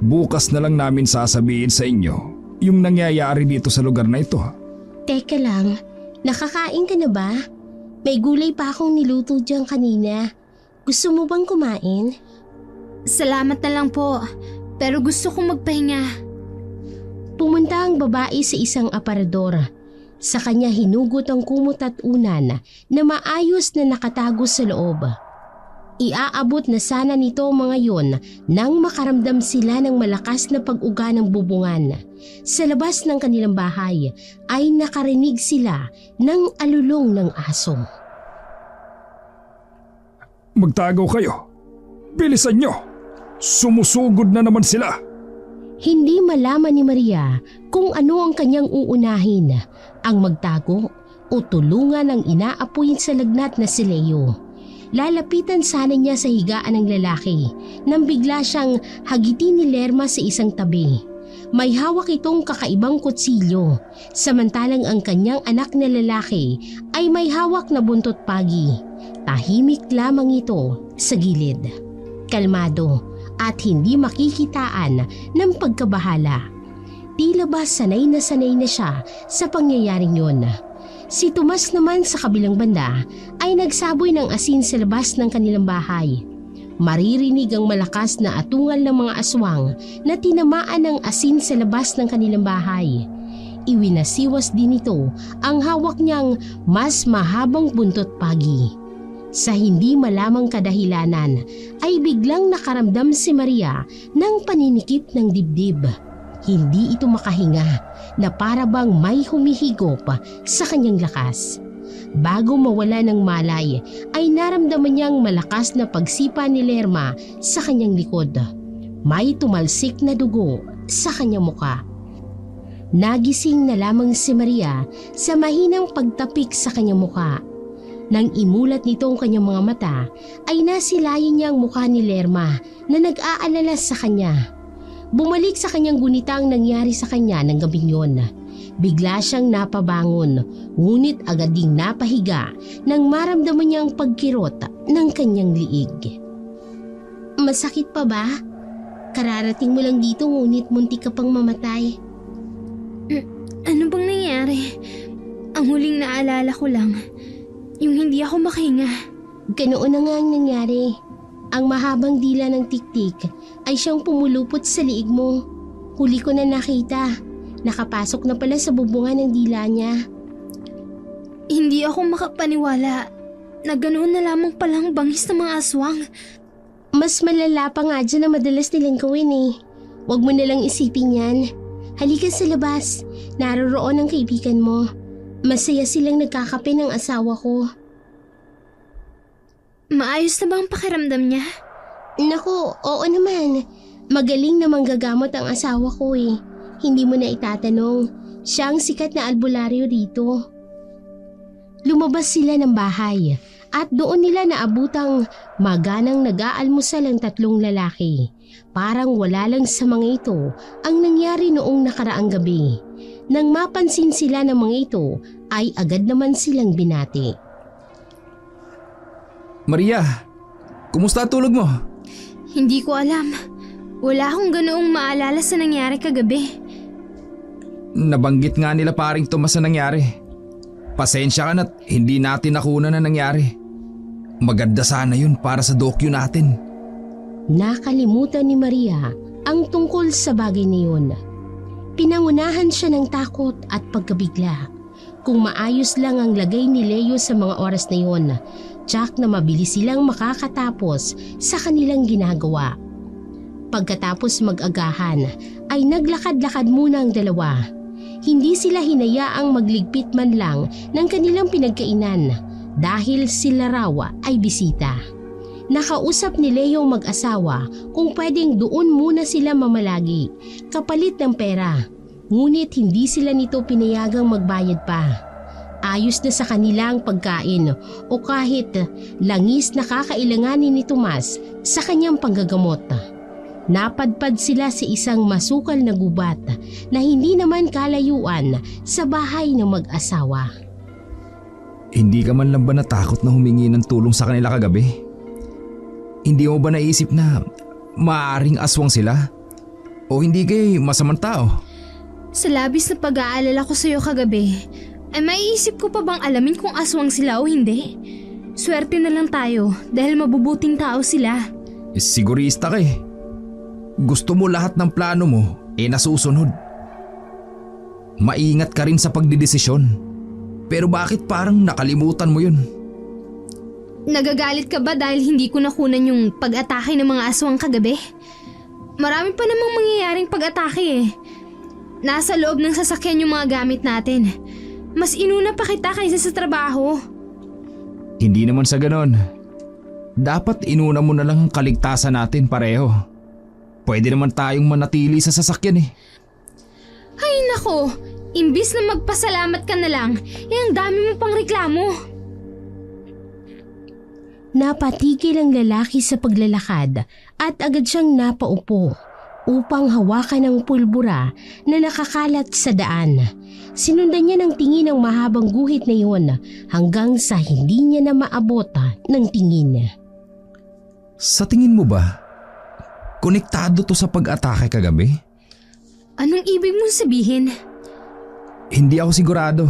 Bukas na lang namin sasabihin sa inyo yung nangyayari dito sa lugar na ito. Teka lang, nakakain ka na ba? May gulay pa akong niluto dyan kanina. Gusto mo bang kumain? Salamat na lang po, pero gusto kong magpahinga. Pumunta ang babae sa isang aparador. Sa kanya hinugot ang kumot at unan na maayos na nakatago sa loob. Iaabot na sana nito mga yon nang makaramdam sila ng malakas na pag-uga ng bubungan. Sa labas ng kanilang bahay ay nakarinig sila ng alulong ng aso. Magtago kayo. Bilisan nyo. Sumusugod na naman sila. Hindi malaman ni Maria kung ano ang kanyang uunahin, ang magtago o tulungan ang inaapoy sa lagnat na si Leo. Lalapitan sana niya sa higaan ng lalaki nang bigla siyang hagitin ni Lerma sa isang tabi. May hawak itong kakaibang kutsilyo, samantalang ang kanyang anak na lalaki ay may hawak na buntot pagi. Tahimik lamang ito sa gilid. Kalmado at hindi makikitaan ng pagkabahala. Tila ba sanay na siya sa pangyayaring yun. Si Tomas naman sa kabilang banda ay nagsaboy ng asin sa labas ng kanilang bahay. Maririnig ang malakas na atungal ng mga aswang na tinamaan ng asin sa labas ng kanilang bahay. Iwinasiwas din ito ang hawak niyang mas mahabang buntot pagi. Sa hindi malamang kadahilanan ay biglang nakaramdam si Maria ng paninikip ng dibdib. Hindi ito makahinga na para bang may humihigop sa kanyang lakas. Bago mawala ng malay ay naramdaman niyang malakas na pagsipa ni Lerma sa kanyang likod. May tumalsik na dugo sa kanyang muka. Nagising na lamang si Maria sa mahinang pagtapik sa kanyang muka. Nang imulat nito ang kanyang mga mata ay nasilayan niya ang mukha ni Lerma na nag-aalala sa kanya. Bumalik sa kanyang gunita ang nangyari sa kanya ng gabing yun. Bigla siyang napabangon, ngunit agad ding napahiga nang maramdaman niya ang pagkirot ng kanyang liig. Masakit pa ba? Kararating mo lang dito ngunit muntik ka pang mamatay. Ano bang nangyari? Ang huling naalala ko lang, yung hindi ako makahinga. Ganoon na nga ang nangyari. Ang mahabang dila ng tiktik ay siyang pumulupot sa liig mo. Huli ko na nakita. Nakapasok na pala sa bubungan ng dila niya. Hindi ako makapaniwala na ganoon na lamang palang bangis ng mga aswang. Mas malala pa nga dyan na madalas nilang gawin eh. Huwag mo nalang isipin yan. Halika sa labas. Naroroon ang kaibigan mo. Masaya silang nagkakape ng asawa ko. Maayos na ba ang pakiramdam niya? Naku, oo naman. Magaling na manggagamot ang asawa ko eh. Hindi mo na itatanong. Siya ang sikat na albularyo dito. Lumabas sila ng bahay at doon nila naabutang maganang nag-aalmusal ang tatlong lalaki. Parang wala lang sa mga ito ang nangyari noong nakaraang gabi. Nang mapansin sila ng mga ito ay agad naman silang binati. Maria, kumusta tulog mo? Hindi ko alam. Wala akong ganoong maalala sa nangyari kagabi. Nabanggit nga nila paring Tomas na nangyari. Pasensya ka na't hindi natin nakunan na nangyari. Maganda sana yun para sa dokyo natin. Nakalimutan ni Maria ang tungkol sa bagay na yun. Pinangunahan siya ng takot at pagkabigla. Kung maayos lang ang lagay ni Leo sa mga oras na yun, tiyak na mabilis silang makakatapos sa kanilang ginagawa. Pagkatapos mag-agahan ay naglakad-lakad muna ang dalawa. Hindi sila hinayaang magligpit man lang ng kanilang pinagkainan dahil sila raw ay bisita. Nakausap ni Leo mag-asawa kung pwedeng doon muna sila mamalagi kapalit ng pera, ngunit hindi sila nito pinayagang magbayad pa. Ayos na sa kanilang pagkain o kahit langis na kakailanganin ni Tomas sa kanyang panggagamot. Napadpad sila sa isang masukal na gubat na hindi naman kalayuan sa bahay ng mag-asawa. Hindi ka man lang ba natakot na humingi ng tulong sa kanila kagabi? Hindi mo ba naisip na maaaring aswang sila? O hindi kay masamang tao? Sa labis na pag-aalala ko sa'yo kagabi, ay maiisip ko pa bang alamin kung aswang sila o hindi? Swerte na lang tayo dahil mabubuting tao sila. Sigurista ka eh. Gusto mo lahat ng plano mo nasusunod. Maingat ka rin sa pagdidesisyon. Pero bakit parang nakalimutan mo yun? Nagagalit ka ba dahil hindi ko nakunan yung pag-atake ng mga aswang kagabi? Marami pa namang mangyayaring pag-atake eh. Nasa loob ng sasakyan yung mga gamit natin. Mas inuna pa kita kaysa sa trabaho. Hindi naman sa ganon. Dapat inuna mo na lang ang kaligtasan natin pareho. Pwede naman tayong manatili sa sasakyan eh. Ay nako, imbis na magpasalamat ka na lang, ang dami mo pang reklamo. Napatigil ang lalaki sa paglalakad at agad siyang napaupo upang hawakan ang pulbura na nakakalat sa daan. Sinundan niya ng tingin ang mahabang guhit na iyon hanggang sa hindi niya na maabot ng tingin. Sa tingin mo ba, konektado to sa pag-atake kagabi? Anong ibig mong sabihin? Hindi ako sigurado.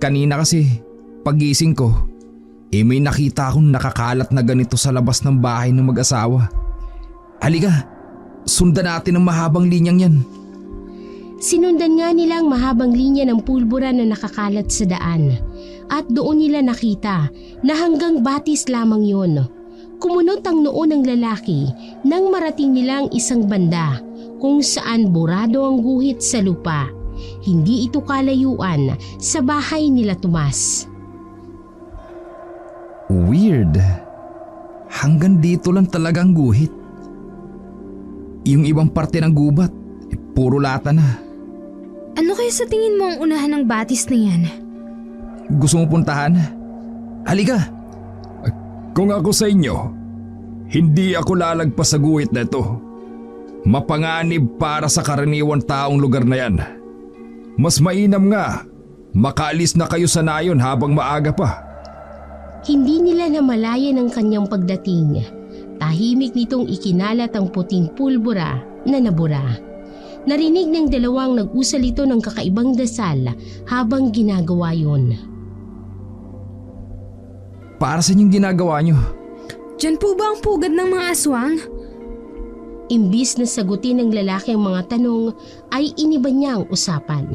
Kanina kasi, pagising ko, may nakita akong nakakalat na ganito sa labas ng bahay ng mag-asawa. Halika, sundan natin ang mahabang linyang yan. Sinundan nga nila ang mahabang linya ng pulbura na nakakalat sa daan. At doon nila nakita na hanggang batis lamang yun. Kumunot ang noo ng lalaki nang marating nila ang isang banda kung saan burado ang guhit sa lupa. Hindi ito kalayuan sa bahay nila Tomas. Weird. Hanggang dito lang talaga ang guhit. Yung ibang parte ng gubat, puro lata na. Ano kaya sa tingin mo ang unahan ng batis na yan? Gusto mo puntahan? Halika. Kung ako sa inyo, hindi ako lalagpas sa guhit na ito. Mapanganib para sa karaniwang taong lugar na yan. Mas mainam nga, makaalis na kayo sa nayon habang maaga pa. Hindi nila namalayan ang kanyang pagdating. Tahimik nitong ikinalat ang puting pulbura na nabura. Narinig ng dalawang nag-usal ito ng kakaibang dasal habang ginagawa yun. Para sa inyong ginagawa nyo? Diyan po ba ang pugad ng mga aswang? Imbis na sagutin ng lalaki ang mga tanong, ay iniba niya ang usapan.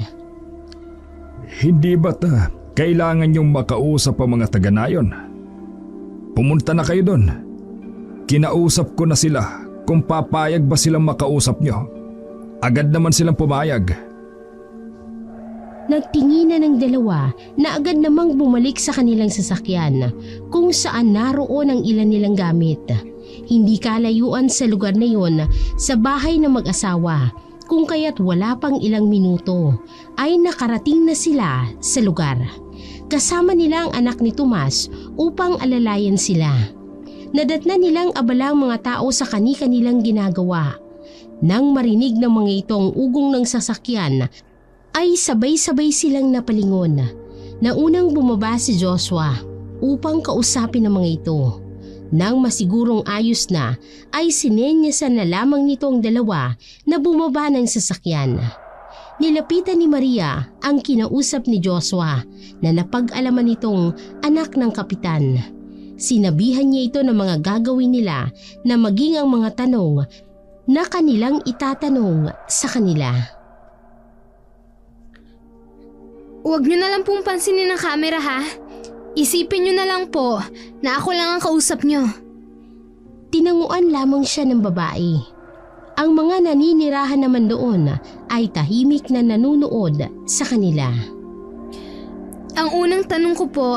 Hindi ba't kailangan niyong makausap ang mga taga-nayon? Pumunta na kayo doon. Kinausap ko na sila kung papayag ba silang makausap niyo. Agad naman silang pumayag. Nagtinginan ng dalawa na agad namang bumalik sa kanilang sasakyan kung saan naroon ang ilan nilang gamit. Hindi kalayuan sa lugar na yon sa bahay ng mag-asawa, kung kaya't wala pang ilang minuto ay nakarating na sila sa lugar. Kasama nila ang anak ni Tomas upang alalayan sila. Nadatna nilang abala ang mga tao sa kani-kanilang ginagawa. Nang marinig ng mga ito ang ugong ng sasakyan, ay sabay-sabay silang napalingon. Naunang bumaba si Joshua upang kausapin ang mga ito. Nang masigurong ayos na, ay sinenyasan na lamang nito ang dalawa na bumaba ng sasakyan. Nilapitan ni Maria ang kinausap ni Joshua na napag-alaman nitong anak ng kapitan. Sinabihan niya ito ng mga gagawin nila na maging ang mga tanong na kanilang itatanong sa kanila. Huwag niyo na lang pong pansinin ang camera ha. Isipin niyo na lang po na ako lang ang kausap niyo. Tinanguan lamang siya ng babae. Ang mga naninirahan naman doon ay tahimik na nanunood sa kanila. Ang unang tanong ko po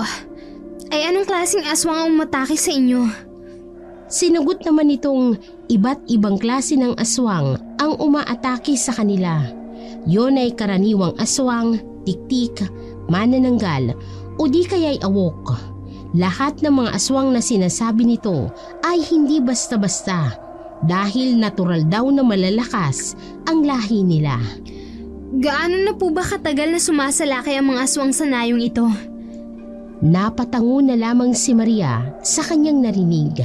ay anong klaseng aswang ang umatake sa inyo? Sinagot naman itong iba't ibang klase ng aswang ang umaatake sa kanila. Yon ay karaniwang aswang, tiktik, manananggal o di kaya'y awok. Lahat ng mga aswang na sinasabi nito ay hindi basta-basta dahil natural daw na malalakas ang lahi nila. Gaano na po ba katagal na sumasalakay ang mga aswang sa nayong ito? Napatango na lamang si Maria sa kanyang narinig.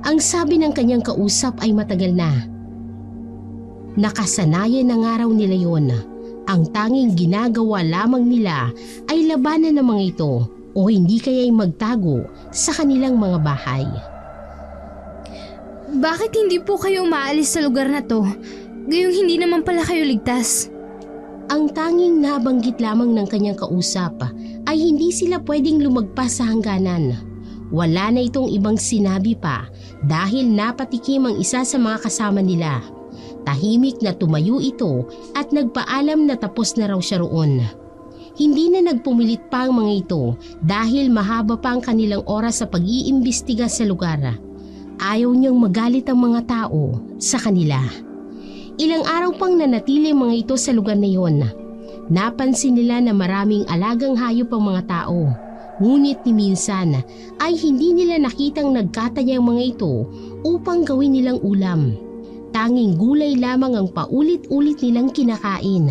Ang sabi ng kanyang kausap ay matagal na. Nakasanayan ng araw nila yon. Ang tanging ginagawa lamang nila ay labanan ng mga ito o hindi kaya'y magtago sa kanilang mga bahay. Bakit hindi po kayo umaalis sa lugar na to? Gayong hindi naman pala kayo ligtas. Ang tanging nabanggit lamang ng kanyang kausap ay hindi sila pwedeng lumagpas sa hangganan. Wala na itong ibang sinabi pa dahil napatikim ang isa sa mga kasama nila. Tahimik na tumayo ito at nagpaalam na tapos na raw siya roon. Hindi na nagpumilit pa ang mga ito dahil mahaba pa ang kanilang oras sa pag-iimbestiga sa lugar. Ayaw niyang magalit ang mga tao sa kanila. Ilang araw pang nanatili ang mga ito sa lugar na iyon. Napansin nila na maraming alagang hayop ang mga tao. Ngunit ni minsan ay hindi nila nakitang nagkataya ang mga ito upang gawin nilang ulam. Tanging gulay lamang ang paulit-ulit nilang kinakain.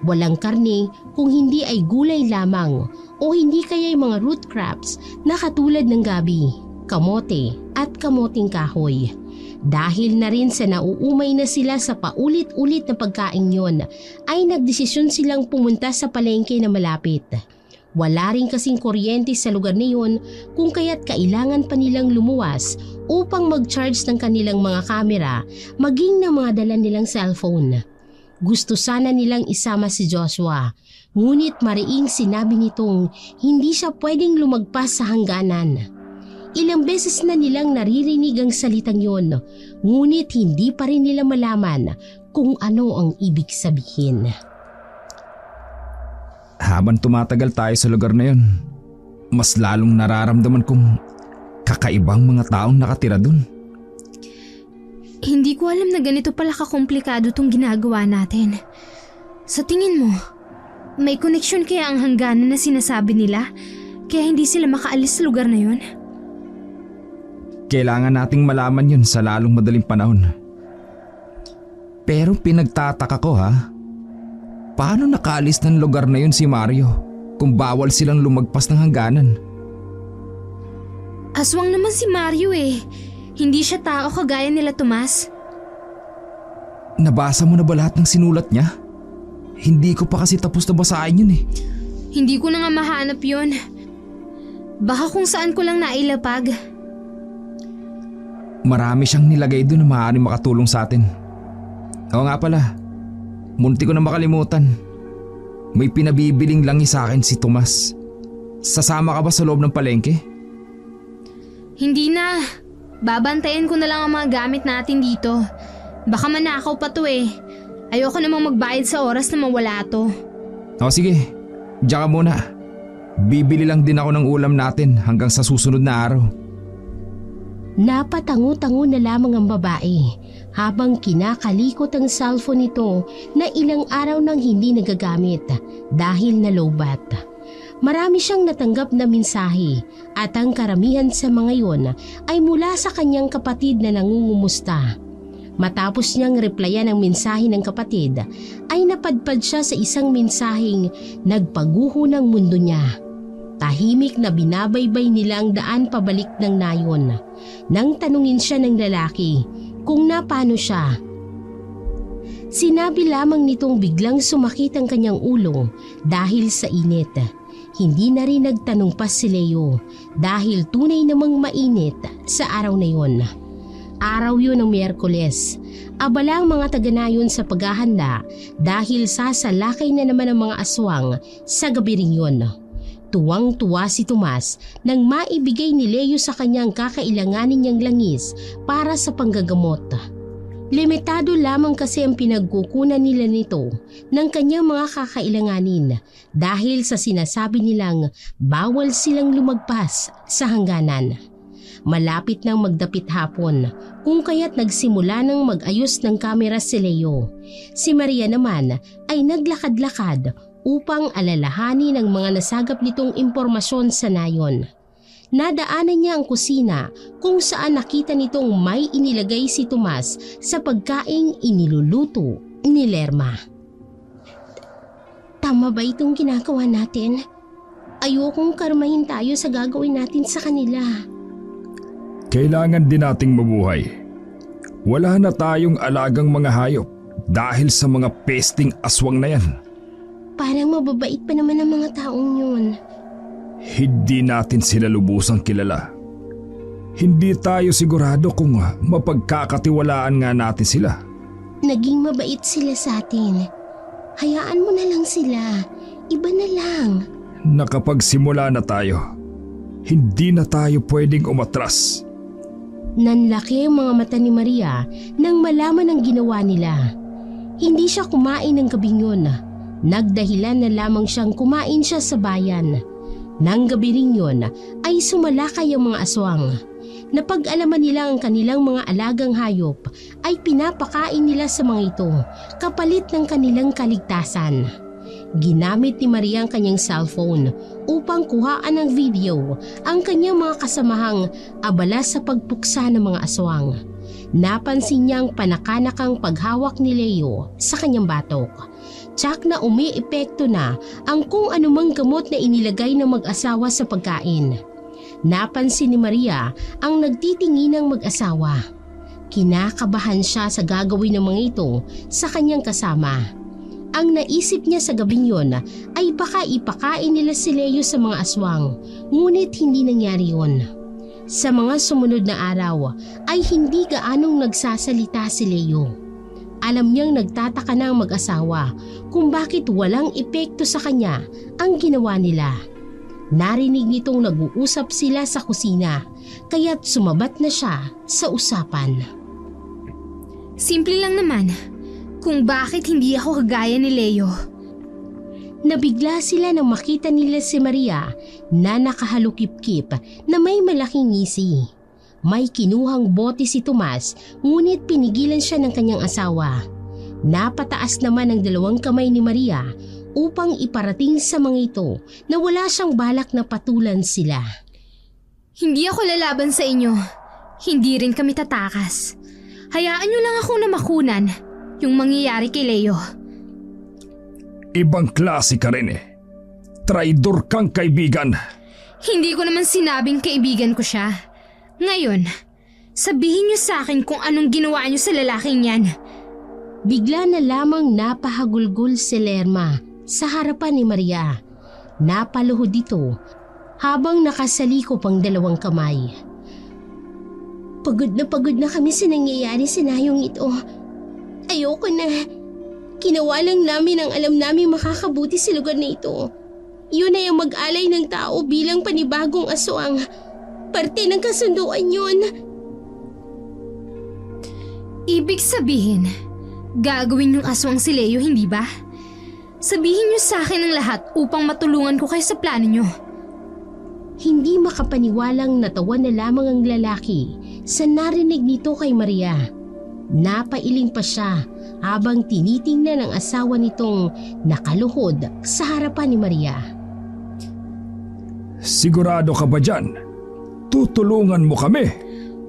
Walang karne kung hindi ay gulay lamang o hindi kaya'y mga root crops na katulad ng gabi, kamote at kamoting kahoy. Dahil na rin sa nauumay na sila sa paulit-ulit na pagkain yon, ay nagdesisyon silang pumunta sa palengke na malapit. Wala rin kasing kuryente sa lugar na yun kung kaya't kailangan pa nilang lumuwas upang mag-charge ng kanilang mga kamera maging ng mga dala nilang cellphone. Gusto sana nilang isama si Joshua, ngunit mariing sinabi nitong hindi siya pwedeng lumagpas sa hangganan. Ilang beses na nilang naririnig ang salitang yon, ngunit hindi pa rin nila malaman kung ano ang ibig sabihin. Habang tumatagal tayo sa lugar na yun, mas lalong nararamdaman kong kakaibang mga taong nakatira dun. Hindi ko alam na ganito pala kakomplikado tong ginagawa natin. Sa tingin mo, may koneksyon kaya ang hangganan na sinasabi nila kaya hindi sila makaalis sa lugar na yun? Kailangan nating malaman yun sa lalong madaling panahon. Pero pinagtataka ko paano nakaalis ng lugar na yun si Mario kung bawal silang lumagpas ng hangganan? Aswang naman si Mario eh. Hindi siya tao kagaya nila Tomas. Nabasa mo na ba lahat ng sinulat niya? Hindi ko pa kasi tapos na basahin yun eh. Hindi ko na nga mahanap yun. Baka kung saan ko lang nailapag. Marami siyang nilagay doon na maaaring makatulong sa atin. Oo nga pala, munti ko na makalimutan. May pinabibiling langis sa akin si Tomas. Sasama ka ba sa loob ng palengke? Hindi na. Babantayan ko na lang ang mga gamit natin dito. Baka manakaw pa to eh. Ayoko namang magbayad sa oras na mawala to. O sige, diyan ka muna. Bibili lang din ako ng ulam natin hanggang sa susunod na araw. Napatango-tango na lamang ang babae habang kinakalikot ang cellphone nito na ilang araw nang hindi nagagamit dahil nalobat. Marami siyang natanggap na mensahe at ang karamihan sa mga yon ay mula sa kanyang kapatid na nangungumusta. Matapos niyang replyan ang mensahe ng kapatid ay napadpad siya sa isang mensaheng nagpaguho ng mundo niya. Tahimik na binabaybay nila ang daan pabalik ng nayon. Nang tanungin siya ng lalaki kung napano siya. Sinabi lamang nitong biglang sumakit ang kanyang ulo dahil sa init. Hindi na rin nagtanong pa si Leo dahil tunay namang mainit sa araw na yon. Araw yun ng Miyerkules. Abala ang mga taga-nayon sa paghahanda dahil sasalakay na naman ang mga aswang sa gabi rin yun. Tuwang-tuwa si Tomas nang maibigay ni Leo sa kanyang kakailanganin niyang langis para sa panggagamot. Limitado lamang kasi ang pinagkukunan nila nito ng kanyang mga kakailanganin dahil sa sinasabi nilang bawal silang lumagpas sa hangganan. Malapit nang magdapit hapon kung kaya't nagsimula nang mag-ayos ng kamera si Leo. Si Maria naman ay naglakad-lakad upang alalahanin ang mga nasagap nitong impormasyon sa nayon. Nadaanan niya ang kusina kung saan nakita nitong may inilagay si Tomas sa pagkaing iniluluto ni Lerma. Tama ba itong ginagawa natin? Ayokong karmahin tayo sa gagawin natin sa kanila. Kailangan din nating mabuhay. Wala na tayong alagang mga hayop dahil sa mga pesting aswang na yan. Parang mababait pa naman ang mga taong yun. Hindi natin sila lubusang kilala. Hindi tayo sigurado kung mapagkakatiwalaan nga natin sila. Naging mabait sila sa atin. Hayaan mo na lang sila. Iba na lang. Nakapagsimula na tayo. Hindi na tayo pwedeng umatras. Nanlaki ang mga mata ni Maria nang malaman ang ginawa nila. Hindi siya kumain ng gabing yun. Nagdahilan na lamang siyang kumain siya sa bayan. Nang gabi rin yun ay sumalakay ang mga aswang. Napag-alaman nila ang kanilang mga alagang hayop ay pinapakain nila sa mga ito kapalit ng kanilang kaligtasan. Ginamit ni Maria ang kanyang cellphone upang kuhaan ng video ang kanyang mga kasamahang abala sa pagpuksa ng mga aswang. Napansin niyang panakanakang paghawak ni Leo sa kanyang batok. Tsak na umiepekto na ang kung anumang gamot na inilagay ng mag-asawa sa pagkain. Napansin ni Maria ang nagtitinginang mag-asawa. Kinakabahan siya sa gagawin ng mga ito sa kanyang kasama. Ang naisip niya sa gabing yon ay baka ipakain nila si Leo sa mga aswang, ngunit hindi nangyari yon. Sa mga sumunod na araw ay hindi gaanong nagsasalita si Leo. Alam niyang nagtataka na ang mag-asawa kung bakit walang epekto sa kanya ang ginawa nila. Narinig nitong nag-uusap sila sa kusina, kaya't sumabat na siya sa usapan. Simple lang naman kung bakit hindi ako kagaya ni Leo. Nabigla sila nang makita nila si Maria na nakahalukip-kip na may malaking ngisi. May kinuhang bote si Tomas, ngunit pinigilan siya ng kanyang asawa. Napataas naman ang 2 kamay ni Maria upang iparating sa mga ito na wala siyang balak na patulan sila. Hindi ako lalaban sa inyo. Hindi rin kami tatakas. Hayaan niyo lang ako na makunan yung mangyayari kay Leo. Ibang klase ka rin eh. Traidor kang kaibigan. Hindi ko naman sinabing kaibigan ko siya. Ngayon, sabihin niyo sa akin kung anong ginawa niyo sa lalaking yan. Bigla na lamang napahagulgol si Lerma sa harapan ni Maria. Napaluhod ito habang nakasalikop ang 2 kamay. Pagod na kami sa nangyayari sa nayong ito. Ayoko na. Ginawa lang namin ang alam namin makakabuti sa lugar na ito. Yun ay ang mag-alay ng tao bilang panibagong aswang. Parte ng kasunduan yun. Ibig sabihin, gagawin yung aswang si Leo, hindi ba? Sabihin niyo sa akin ang lahat upang matulungan ko kayo sa plano niyo. Hindi makapaniwalang natawa na lamang ang lalaki sa narinig nito kay Maria. Napailing pa siya habang tinitingnan ang asawa nitong nakaluhod sa harapan ni Maria. Sigurado ka ba dyan? Tutulungan mo kami?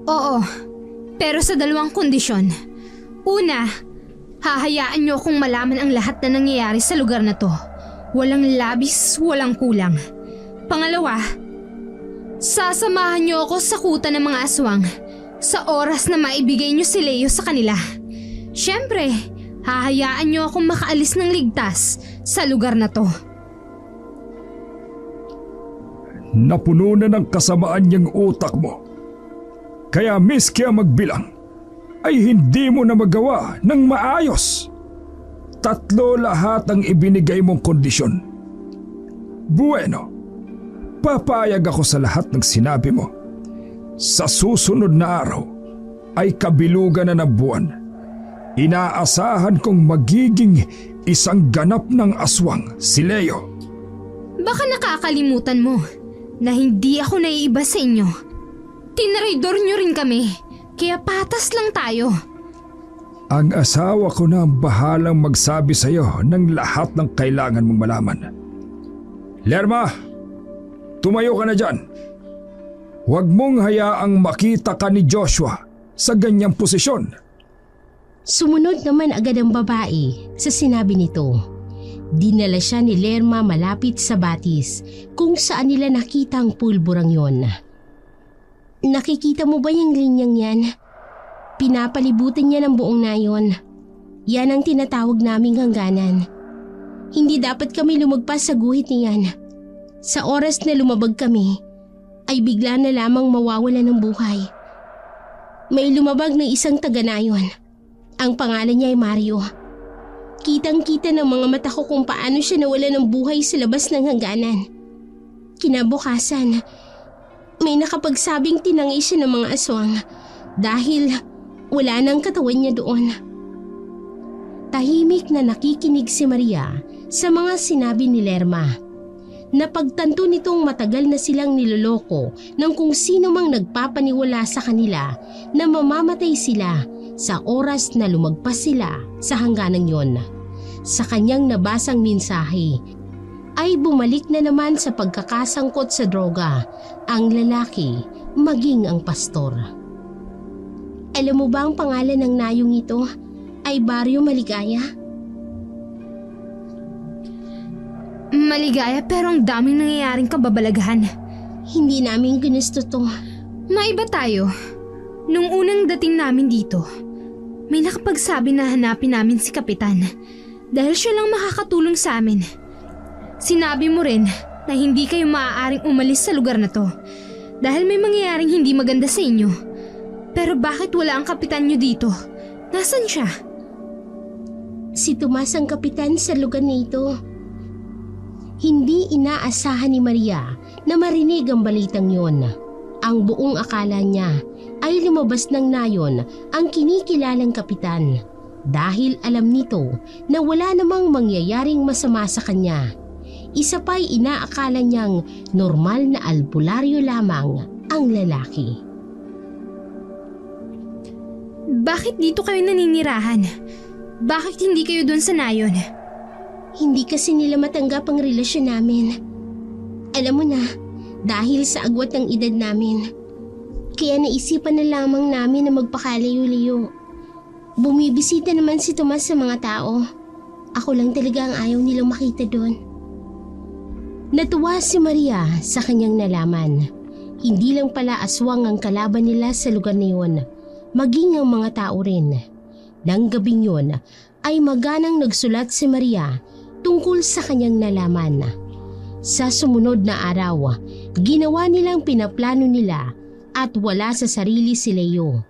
Oo, pero sa 2 kondisyon. Una, hahayaan niyo akong malaman ang lahat na nangyayari sa lugar na to. Walang labis, walang kulang. Pangalawa, sasamahan niyo ako sa kuta ng mga aswang sa oras na maibigay niyo si Leo sa kanila. Siyempre, hahayaan niyo akong makaalis ng ligtas sa lugar na to. Napuno na ng kasamaan niyang utak mo. Kaya miski ang magbilang, ay hindi mo na magawa ng maayos. 3 lahat ang ibinigay mong kondisyon. Bueno, papayag ako sa lahat ng sinabi mo. Sa susunod na araw ay kabilugan na ng buwan. Inaasahan kong magiging isang ganap ng aswang si Leo. Baka nakakalimutan mo na hindi ako naiiba sa inyo. Tinraidor niyo rin kami, kaya patas lang tayo. Ang asawa ko na ang bahalang magsabi sa iyo ng lahat ng kailangan mong malaman. Lerma, tumayo ka na dyan. Huwag mong hayaang makita ka ni Joshua sa ganyang posisyon. Sumunod naman agad ang babae sa sinabi nito. Dinala siya ni Lerma malapit sa batis kung saan nila nakita ang pulburang yon. Nakikita mo ba yung linyang yan? Pinapalibutan niya ng buong nayon. Yan ang tinatawag naming hangganan. Hindi dapat kami lumagpas sa guhit niyan. Sa oras na lumabag kami, ay bigla na lamang mawawala ng buhay. May lumabag na isang taga-nayon. Ang pangalan niya ay Mario. Kitang-kita ng mga mata ko kung paano siya nawala ng buhay sa labas ng hangganan. Kinabukasan, may nakapagsabing tinangay siya ng mga aswang dahil wala nang katawan niya doon. Tahimik na nakikinig si Maria sa mga sinabi ni Lerma. Napagtanto nitong matagal na silang niloloko ng kung sino mang nagpapaniwala sa kanila na mamamatay sila sa oras na lumagpas sila sa hangganang yon. Sa kanyang nabasang mensahe, ay bumalik na naman sa pagkakasangkot sa droga ang lalaki maging ang pastor. Alam mo ba ang pangalan ng nayong ito ay Barrio Maligaya? Maligaya pero ang daming nangyayaring kababalaghan. Hindi namin ginusto to. Maiba tayo. Nung unang dating namin dito, may nakapagsabi na hanapin namin si Kapitan. Dahil siya lang makakatulong sa amin. Sinabi mo rin na hindi kayo maaaring umalis sa lugar na to dahil may mangyayaring hindi maganda sa inyo. Pero bakit wala ang kapitan nyo dito? Nasaan siya? Si Tomas ang kapitan sa lugar na ito. Hindi inaasahan ni Maria na marinig ang balitang yon. Ang buong akala niya ay lumabas ng nayon ang kinikilalang kapitan dahil alam nito na wala namang mangyayaring masama sa kanya. Isa pa'y inaakala niyang normal na albularyo lamang ang lalaki. Bakit dito kayo naninirahan? Bakit hindi kayo doon sa nayon? Hindi kasi nila matanggap ang relasyon namin. Alam mo na, dahil sa agwat ng edad namin. Kaya naisipan na lamang namin na magpakalayo-layo. Bumibisita naman si Tomas sa mga tao. Ako lang talaga ang ayaw nilang makita doon. Natuwa si Maria sa kanyang nalaman. Hindi lang pala aswang ang kalaban nila sa lugar na yun, maging ang mga tao rin. Nang gabing yun ay maganang nagsulat si Maria tungkol sa kanyang nalaman. Sa sumunod na araw, ginawa nilang pinaplano nila at wala sa sarili si Leo.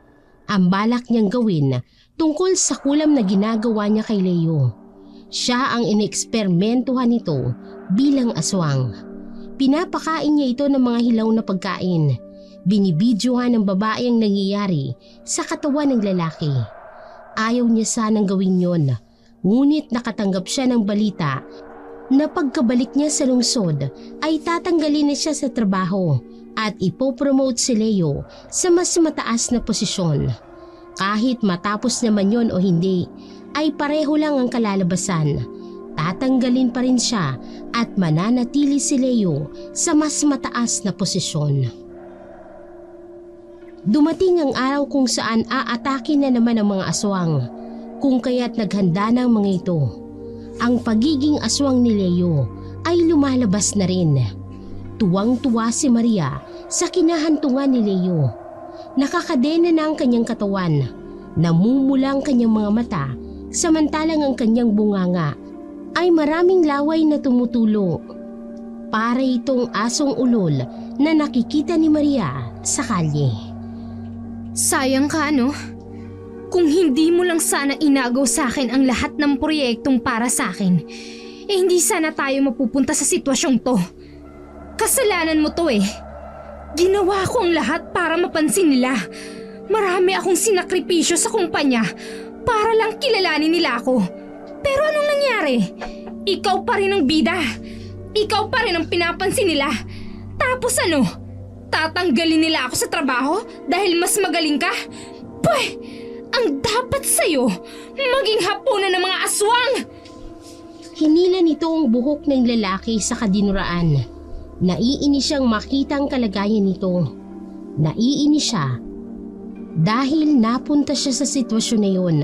Ang balak niyang gawin tungkol sa kulam na ginagawa niya kay Leo. Siya ang ineksperimentuhan nito bilang aswang. Pinapakain niya ito ng mga hilaw na pagkain. Binibidyohan ng babae ang nangyayari sa katawan ng lalaki. Ayaw niya sanang gawin yon, ngunit nakatanggap siya ng balita na pagkabalik niya sa lungsod ay tatanggalin na siya sa trabaho at ipopromote si Leo sa mas mataas na posisyon. Kahit matapos naman yon o hindi, ay pareho lang ang kalalabasan. Tatanggalin pa rin siya at mananatili si Leo sa mas mataas na posisyon. Dumating ang araw kung saan aatake na naman ang mga aswang, kung kaya't naghanda na ang mga ito. Ang pagiging aswang ni Leo ay lumalabas na rin. Tuwang-tuwa si Maria sa kinahantungan ni Leo. Nakakadena na ang kanyang katawan, namumula ang kanyang mga mata, samantalang ang kanyang bunganga ay maraming laway na tumutulo. Para itong asong ulol na nakikita ni Maria sa kalye. Sayang ka, ano? Kung hindi mo lang sana inagaw sa akin ang lahat ng proyektong para sa akin, hindi sana tayo mapupunta sa sitwasyong to. Kasalanan mo to eh. Ginawa ko ang lahat para mapansin nila. Marami akong sinakripisyo sa kumpanya para lang kilalanin nila ako. Pero anong nangyari? Ikaw pa rin ang bida. Ikaw pa rin ang pinapansin nila. Tapos ano? Tatanggalin nila ako sa trabaho dahil mas magaling ka? Puy! Ang dapat sa'yo, maging hapunan ng mga aswang! Hinila nito ang buhok ng lalaki sa kadinuraan. Naiinis siyang makita ang kalagayan nito. Naiinis siya dahil napunta siya sa sitwasyon na yun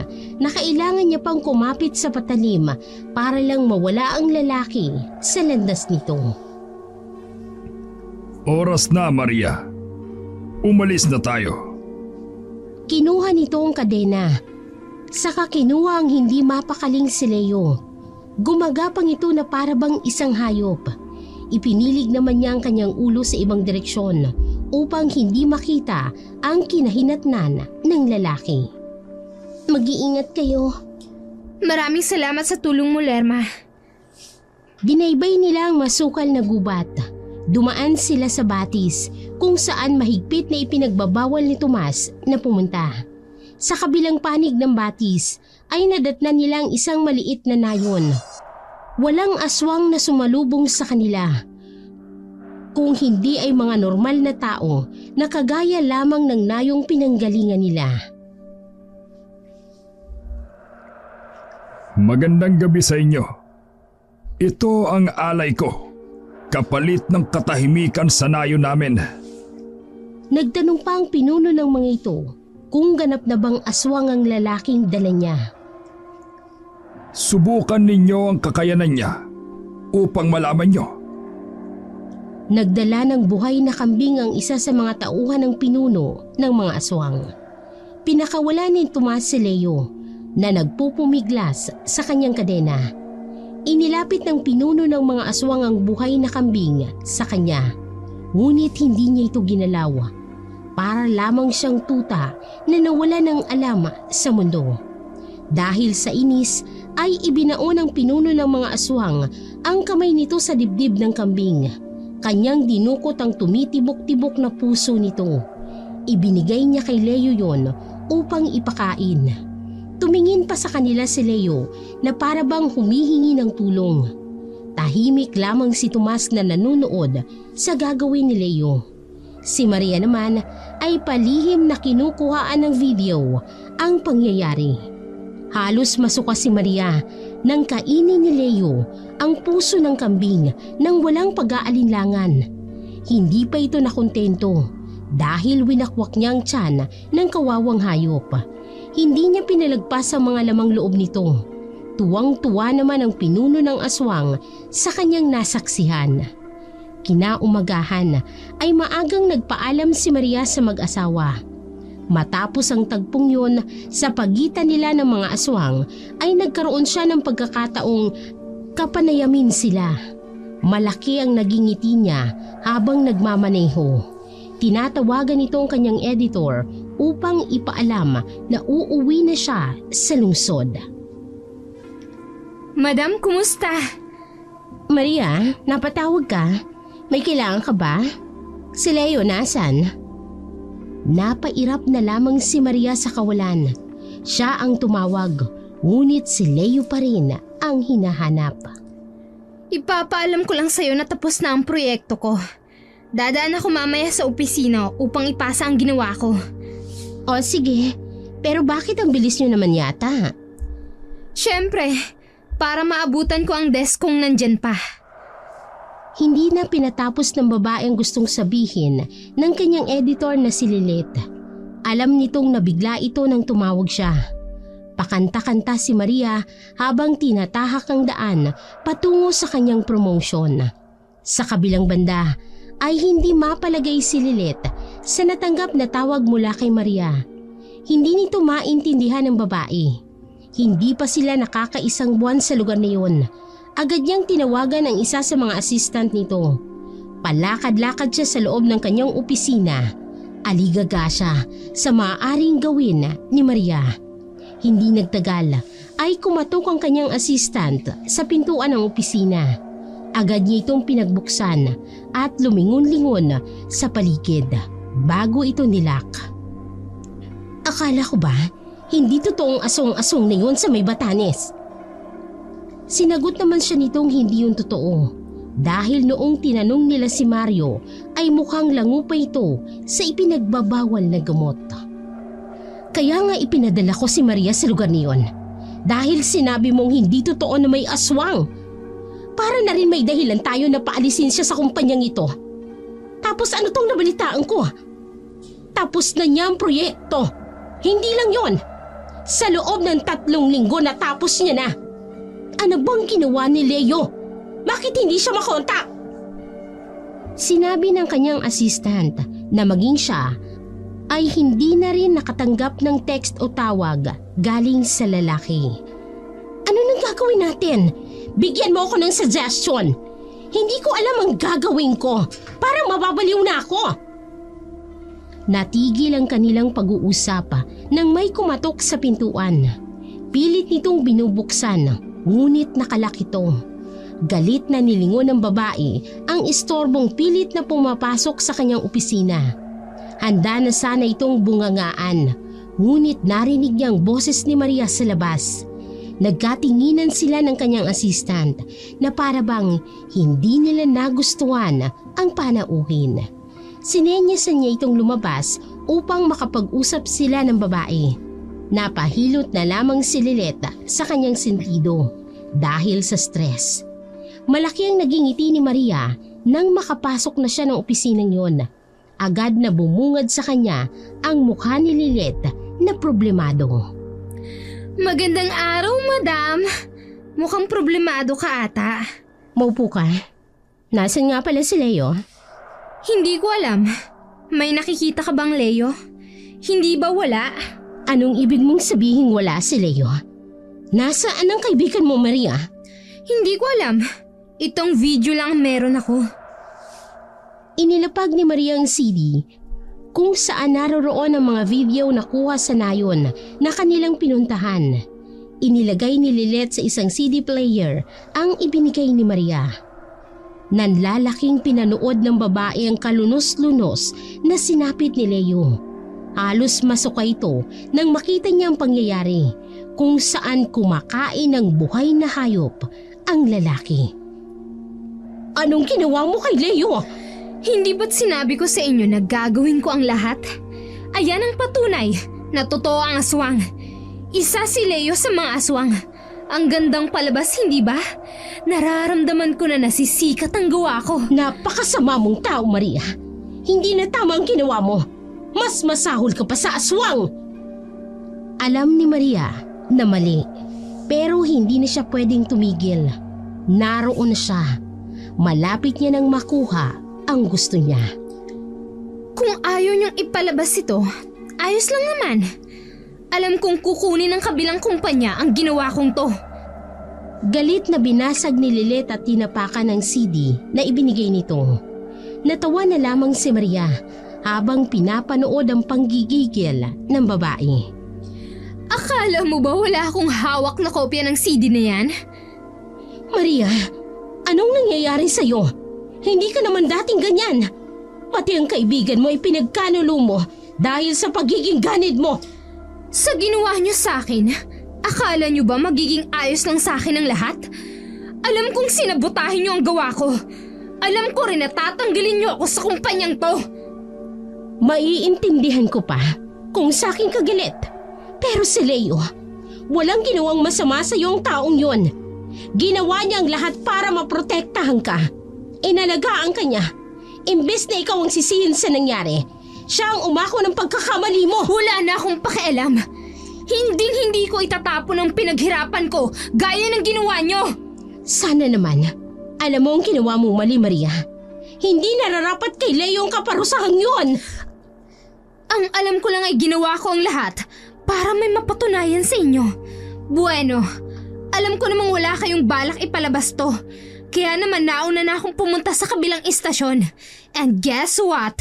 na kailangan niya pang kumapit sa patalim para lang mawala ang lalaki sa landas nito. Oras na, Maria. Umalis na tayo. Kinuha nito ang kadena. Saka kinuha ang hindi mapakaling si Leo. Gumagapang ito na parabang isang hayop. Ipinilig naman niya ang kanyang ulo sa ibang direksyon upang hindi makita ang kinahinatnan ng lalaki. Mag-iingat kayo. Maraming salamat sa tulong mo, Lerma. Dinaybay nila ang masukal na gubat. Dumaan sila sa batis kung saan mahigpit na ipinagbabawal ni Tomas na pumunta. Sa kabilang panig ng batis ay nadatnan nilang isang maliit na nayon. Walang aswang na sumalubong sa kanila. Kung hindi ay mga normal na tao na kagaya lamang ng nayong pinanggalingan nila. Magandang gabi sa inyo. Ito ang alay ko. Kapalit ng katahimikan sa nayon namin. Nagtanong pa ang pinuno ng mga ito kung ganap na bang aswang ang lalaking dala niya. Subukan ninyo ang kakayanan niya upang malaman nyo. Nagdala ng buhay na kambing ang isa sa mga tauhan ng pinuno ng mga aswang. Pinakawala ni Tomas si Leo. na nagpupumiglas sa kanyang kadena. Inilapit ng pinuno ng mga aswang ang buhay na kambing sa kanya, ngunit hindi niya ito ginalaw. Para lamang siyang tuta na nawala ng alam sa mundo. Dahil sa inis ay ibinao ng pinuno ng mga aswang ang kamay nito sa dibdib ng kambing. Kanyang dinukot ang tumitibok-tibok na puso nito. Ibinigay niya kay Leo yon upang ipakain. Tumingin pa sa kanila si Leo na para bang humihingi ng tulong. Tahimik lamang si Tomas na nanunood sa gagawin ni Leo. Si Maria naman ay palihim na kinukuhaan ng video ang pangyayari. Halos masuka si Maria nang kainin ni Leo ang puso ng kambing nang walang pag-aalinlangan. Hindi pa ito nakontento dahil winakwak niya ang tiyan ng kawawang hayop. Hindi niya pinalagpas ang mga lamang loob nito. Tuwang-tuwa naman ang pinuno ng aswang sa kanyang nasaksihan. Kinaumagahan ay maagang nagpaalam si Maria sa mag-asawa. Matapos ang tagpong yun sa pagitan nila ng mga aswang ay nagkaroon siya ng pagkakataong kapanayamin sila. Malaki ang naging ngiti niya habang nagmamaneho. Tinatawagan ito ang kanyang editor upang ipaalam na uuwi na siya sa lungsod. Madam, kumusta? Maria, napatawag ka? May kailangan ka ba? Si Leo nasan? Napairap na lamang si Maria sa kawalan. Siya ang tumawag, ngunit si Leo pa rin ang hinahanap. Ipapaalam ko lang sa'yo na tapos na ang proyekto ko. Dadaan ako mamaya sa opisina upang ipasa ang ginawa ko. O sige, pero bakit ang bilis nyo naman yata? Siyempre, para maabutan ko ang desk kung nandyan pa. Hindi na pinatapos ng babae ang gustong sabihin ng kanyang editor na si Lilith. Alam nitong nabigla ito nang tumawag siya. Pakanta-kanta si Maria habang tinatahak ang daan patungo sa kanyang promotion. Sa kabilang banda ay hindi mapalagay si Lilith sa natanggap na tawag mula kay Maria. Hindi nito maintindihan ng babae. Hindi pa sila nakakaisang buwan sa lugar na yun. Agad niyang tinawagan ang isa sa mga assistant nito. Palakad-lakad siya sa loob ng kanyang opisina. Aligaga siya sa maaaring gawin ni Maria. Hindi nagtagal ay kumatok ang kanyang assistant sa pintuan ng opisina. Agad niya itong pinagbuksan at lumingon-lingon sa paligid bago ito nilak. Akala ko ba hindi totoong asong-asong na yun sa may Batanes? Sinagot naman siya nitong hindi yun totoo dahil noong tinanong nila si Mario ay mukhang lango pa ito sa ipinagbabawal na gamot. Kaya nga ipinadala ko si Maria sa lugar niyon dahil sinabi mong hindi totoo na may aswang. Para na rin may dahilan tayo na paalisin siya sa kumpanyang ito. Tapos ano tong nabalitaan ko? Tapos na niya ang proyekto. Hindi lang yon. Sa loob ng 3 linggo natapos niya na. Ano bang ginawa ni Leo? Bakit hindi siya makontak? Sinabi ng kanyang assistant na maging siya ay hindi na rin nakatanggap ng text o tawag galing sa lalaki. Ano nang gagawin natin? Bigyan mo ako ng suggestion. Hindi ko alam ang gagawin ko. Parang mababaliw na ako. Natigil ang kanilang pag-uusap nang may kumatok sa pintuan. Pilit nitong binubuksan, ngunit nakalak ito. Galit na nilingon ng babae ang istorbong pilit na pumapasok sa kanyang opisina. Handa na sana itong bungangaan, ngunit narinig niyang boses ni Maria sa labas. Nagkatinginan sila ng kanyang assistant na para bang hindi nila nagustuhan ang panauhin. Sinenyasan niya itong lumabas upang makapag-usap sila ng babae. Napahilot na lamang si Lilith sa kanyang sentido dahil sa stress. Malaki ang naging ngiti ni Maria nang makapasok na siya ng opisinang yon. Agad na bumungad sa kanya ang mukha ni Lilith na problemado. Magandang araw, madam. Mukhang problemado ka ata. Maupo ka. Nasaan nga pala si Leo? Hindi ko alam. May nakikita ka bang, Leo? Hindi ba wala? Anong ibig mong sabihin wala si Leo? Nasaan ang kaibigan mo, Maria? Hindi ko alam. Itong video lang ang meron ako. Inilapag ni Maria ang CD kung saan naroroon ang mga video na kuha sa nayon na kanilang pinuntahan. Inilagay ni Lilet sa isang CD player ang ibinigay ni Maria. Nanlalaking pinanood ng babae ang kalunos-lunos na sinapit ni Leo. Halos masuka ito nang makita niya ang pangyayari kung saan kumakain ng buhay na hayop ang lalaki. Anong ginawa mo kay Leo? Hindi ba't sinabi ko sa inyo na gagawin ko ang lahat? Ayan ang patunay na totoo ang aswang. Isa si Leo sa mga aswang. Ang gandang palabas, hindi ba? Nararamdaman ko na nasisikat ang gawa ko. Napakasama mong tao, Maria. Hindi na tama ang ginawa mo. Mas masahol ka pa sa aswang. Alam ni Maria na mali, pero hindi na siya pwedeng tumigil. Naroon na siya. Malapit niya nang makuha ang gusto niya. Kung ayaw niyong ipalabas ito, ayos lang naman. Alam kong kukunin ng kabilang kumpanya ang ginawa kong to. Galit na binasag ni Lilet at tinapakan ng CD na ibinigay nito. Natawa na lamang si Maria habang pinapanood ang panggigigil ng babae. Akala mo ba wala akong hawak na kopya ng CD na yan? Maria, anong nangyayari sa'yo? Hindi ka naman dating ganyan. Pati ang kaibigan mo ay pinagkanulo mo dahil sa pagiging ganid mo. Sa ginawa niyo sa akin, akala niyo ba magiging ayos lang sa akin ang lahat? Alam kong sinabotahin niyo ang gawa ko. Alam ko rin na tatanggalin niyo ako sa kumpanyang to. Maiintindihan ko pa kung sa akin kagalit. Pero si Leo, walang ginawang masama sa iyong taong yon. Ginawa niya ang lahat para maprotektahan ka. Inalagaan ka niya. Imbes na ikaw ang sisihin sa nangyari, siya ang umako ng pagkakamali mo. Wala na akong pakialam. Hindi ko itatapon ang pinaghirapan ko gaya ng ginawa niyo. Sana naman, alam mo ang ginawa mong mali, Maria. Hindi nararapat kay Leo ang kaparusahang yun. Ang alam ko lang ay ginawa ko ang lahat para may mapatunayan sa inyo. Bueno, alam ko namang wala kayong balak ipalabas to. Kaya naman nauna na akong pumunta sa kabilang istasyon. And guess what?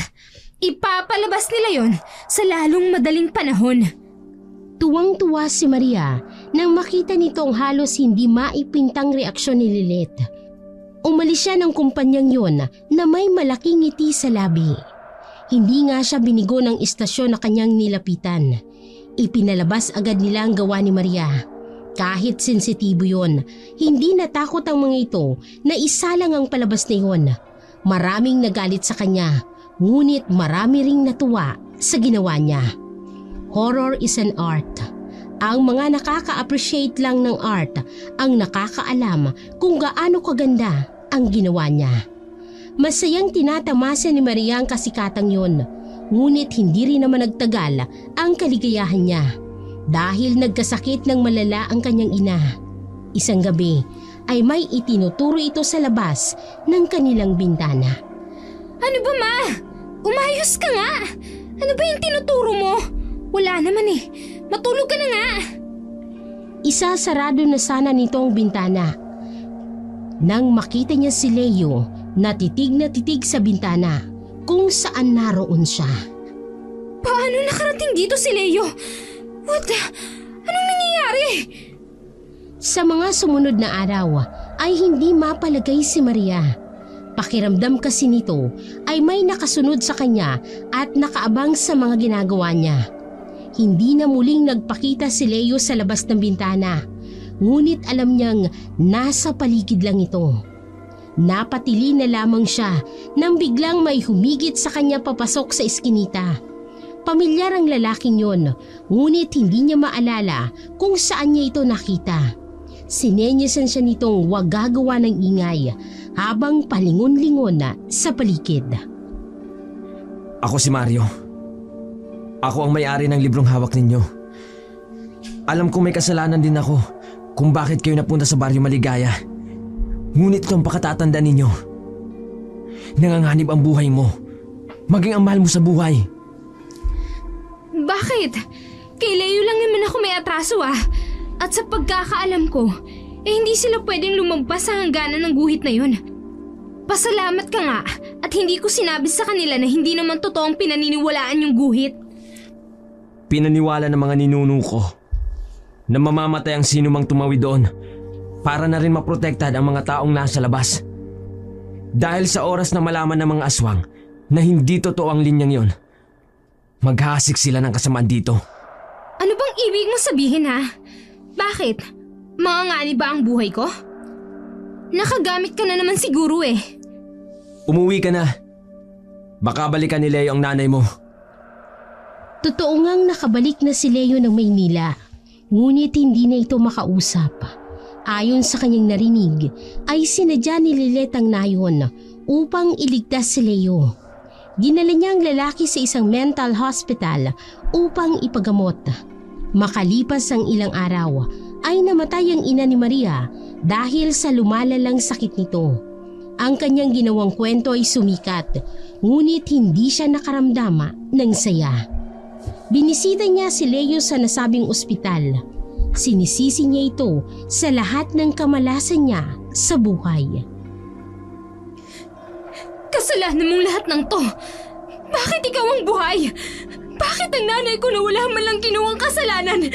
Ipapalabas nila yon sa lalong madaling panahon. Tuwang-tuwa si Maria nang makita nito ang halos hindi maipintang reaksyon ni Lilet. Umalis siya ng kumpanyang yon na may malaking ngiti sa labi. Hindi nga siya binigo ng istasyon na kanyang nilapitan. Ipinalabas agad nila ang gawa ni Maria. Kahit sensitibo yon, hindi natakot ang mga ito na isa lang ang palabas na yon. Maraming nagalit sa kanya, ngunit marami ring natuwa sa ginawa niya. Horror is an art. Ang mga nakaka-appreciate lang ng art ang nakakaalam kung gaano kaganda ang ginawa niya. Masayang tinatamasa ni Maria ang kasikatang yon, ngunit hindi rin naman nagtagal ang kaligayahan niya dahil nagkasakit ng malala ang kanyang ina. Isang gabi ay may itinuturo ito sa labas ng kanilang bintana. Ano ba, Ma? Umayos ka nga! Ano ba yung tinuturo mo? Wala naman eh. Matulog ka na nga! Isasarado na sana nito ang bintana. Nang makita niya si Leo, natitig na titig sa bintana kung saan naroon siya. Paano nakarating dito si Leo? What the? Anong nangyayari? Sa mga sumunod na araw ay hindi mapalagay si Maria. Pakiramdam kasi nito ay may nakasunod sa kanya at nakaabang sa mga ginagawa niya. Hindi na muling nagpakita si Leo sa labas ng bintana, ngunit alam niyang nasa paligid lang ito. Napatili na lamang siya nang biglang may humigit sa kanya papasok sa eskinita. Pamilyar ang lalaking yon, ngunit hindi niya maalala kung saan niya ito nakita. Sinenyasan siya nitong wag gagawa ng ingay habang palingon-lingon na sa paligid. Ako si Mario. Ako ang may-ari ng librong hawak ninyo. Alam kong may kasalanan din ako kung bakit kayo napunta sa Baryo Maligaya. Ngunit ito ang pakatatandaan ninyo. Nanganganib ang buhay mo. Maging ang mahal mo sa buhay. Bakit? Kay Leo lang naman ako may atraso At sa pagkakaalam ko, hindi sila pwedeng lumagpas sa hangganan ng guhit na yun. Pasalamat ka nga at hindi ko sinabi sa kanila na hindi naman totoong pinaniniwalaan yung guhit. Pinaniwala ng mga ninuno ko na mamamatay ang sino mang tumawid doon para na rin maprotektahan ang mga taong nasa labas. Dahil sa oras na malaman ng mga aswang na hindi totoo ang linyang yon, maghahasik sila ng kasamaan dito. Ano bang ibig mo sabihin Bakit? Mangangani ba ang buhay ko? Nakagamit ka na naman siguro Umuwi ka na. Baka balikan ni Leo ang nanay mo. Totoo ngang nakabalik na si Leo ng Maynila, ngunit hindi na ito makausap. Ayon sa kanyang narinig, ay sinadya ni Lilet ang nayon upang iligtas si Leo. Dinala niya ang lalaki sa isang mental hospital upang ipagamot. Makalipas ang ilang araw, ay namatay ang ina ni Maria dahil sa lumalalang sakit nito. Ang kanyang ginawang kwento ay sumikat, ngunit hindi siya nakaramdam ng saya. Binisita niya si Leo sa nasabing ospital. Sinisisi niya ito sa lahat ng kamalasan niya sa buhay. Kasalanan mong lahat ng to. Bakit ikaw ang buhay? Bakit ang nanay ko na wala man lang kinuwang kasalanan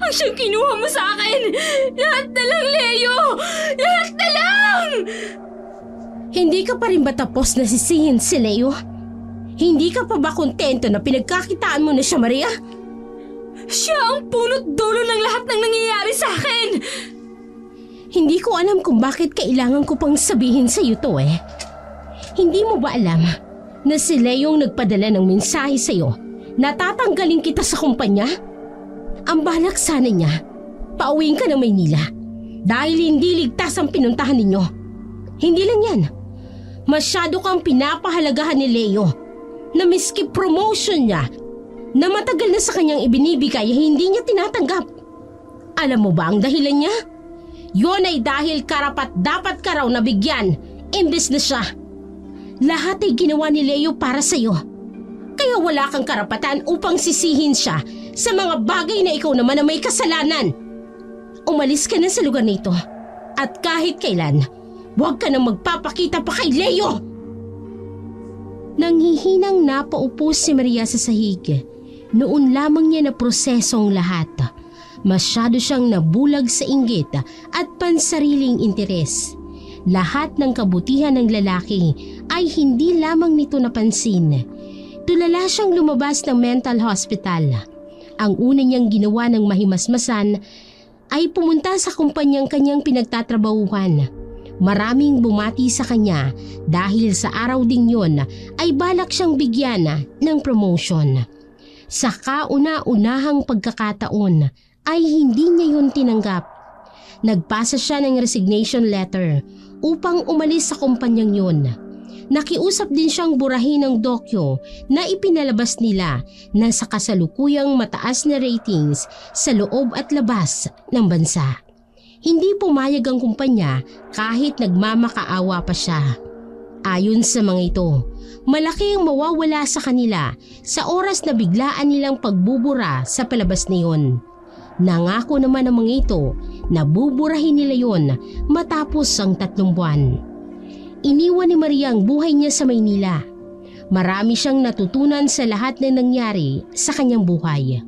ang siyang kinuha mo sa akin? Lahat na lang, Leo! Lahat na lang! Hindi ka pa rin ba tapos na sisihin si Leo? Hindi ka pa ba kontento na pinagkakitaan mo na siya, Maria? Siya ang punot dulo ng lahat ng nangyayari sa akin! Hindi ko alam kung bakit kailangan ko pang sabihin sa iyo to Hindi mo ba alam na si Leo ang nagpadala ng mensahe sa iyo na tatanggalin kita sa kumpanya? Ang balak sana niya, pauwiin ka ng Maynila dahil hindi ligtas ang pinuntahan ninyo. Hindi lang yan, masyado kang pinapahalagahan ni Leo na miski promotion niya na matagal na sa kanyang ibinibigay hindi niya tinatanggap. Alam mo ba ang dahilan niya? Yun ay dahil karapat dapat ka raw nabigyan imbes na siya. Lahat ay ginawa ni Leo para sa iyo. Kaya wala kang karapatan upang sisihin siya sa mga bagay na ikaw naman na may kasalanan. Umalis ka na sa lugar nito at kahit kailan, huwag ka nang magpapakita pa kay Leo. Nanghihinang napaupo si Maria sa sahig. Noon lamang niya na prosesong lahat. Masyado siyang nabulag sa inggit at pansariling interes. Lahat ng kabutihan ng lalaki ay hindi lamang nito napansin. Tulala siyang lumabas ng mental hospital. Ang una niyang ginawa ng mahimasmasan ay pumunta sa kumpanyang kanyang pinagtatrabahuhan. Maraming bumati sa kanya dahil sa araw ding yon ay balak siyang bigyan ng promotion. Sa kauna-unahang pagkakataon ay hindi niya yun tinanggap. Nagpasa siya ng resignation letter upang umalis sa kumpanyang yun. Nakiusap din siyang burahin ng dokyo na ipinalabas nila na sa kasalukuyang mataas na ratings sa loob at labas ng bansa. Hindi pumayag ang kumpanya kahit nagmamakaawa pa siya. Ayon sa mga ito, malaki ang mawawala sa kanila sa oras na biglaan nilang pagbubura sa palabas na yun. Nangako naman ang mga ito na buburahin nila yon matapos ang 3 buwan. Iniwan ni Maria ang buhay niya sa Maynila. Marami siyang natutunan sa lahat ng nangyari sa kanyang buhay.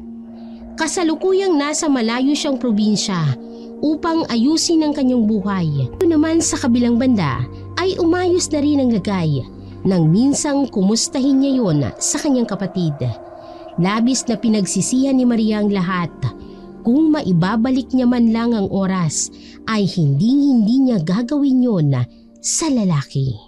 Kasalukuyang nasa malayo siyang probinsya upang ayusin ang kanyang buhay. Ito naman sa kabilang banda ay umayos na rin ang lagay nang minsang kumustahin niya yon sa kanyang kapatid. Labis na pinagsisihan ni Maria ang lahat. Kung maibabalik niya man lang ang oras ay hindi niya gagawin yon sa lalaki.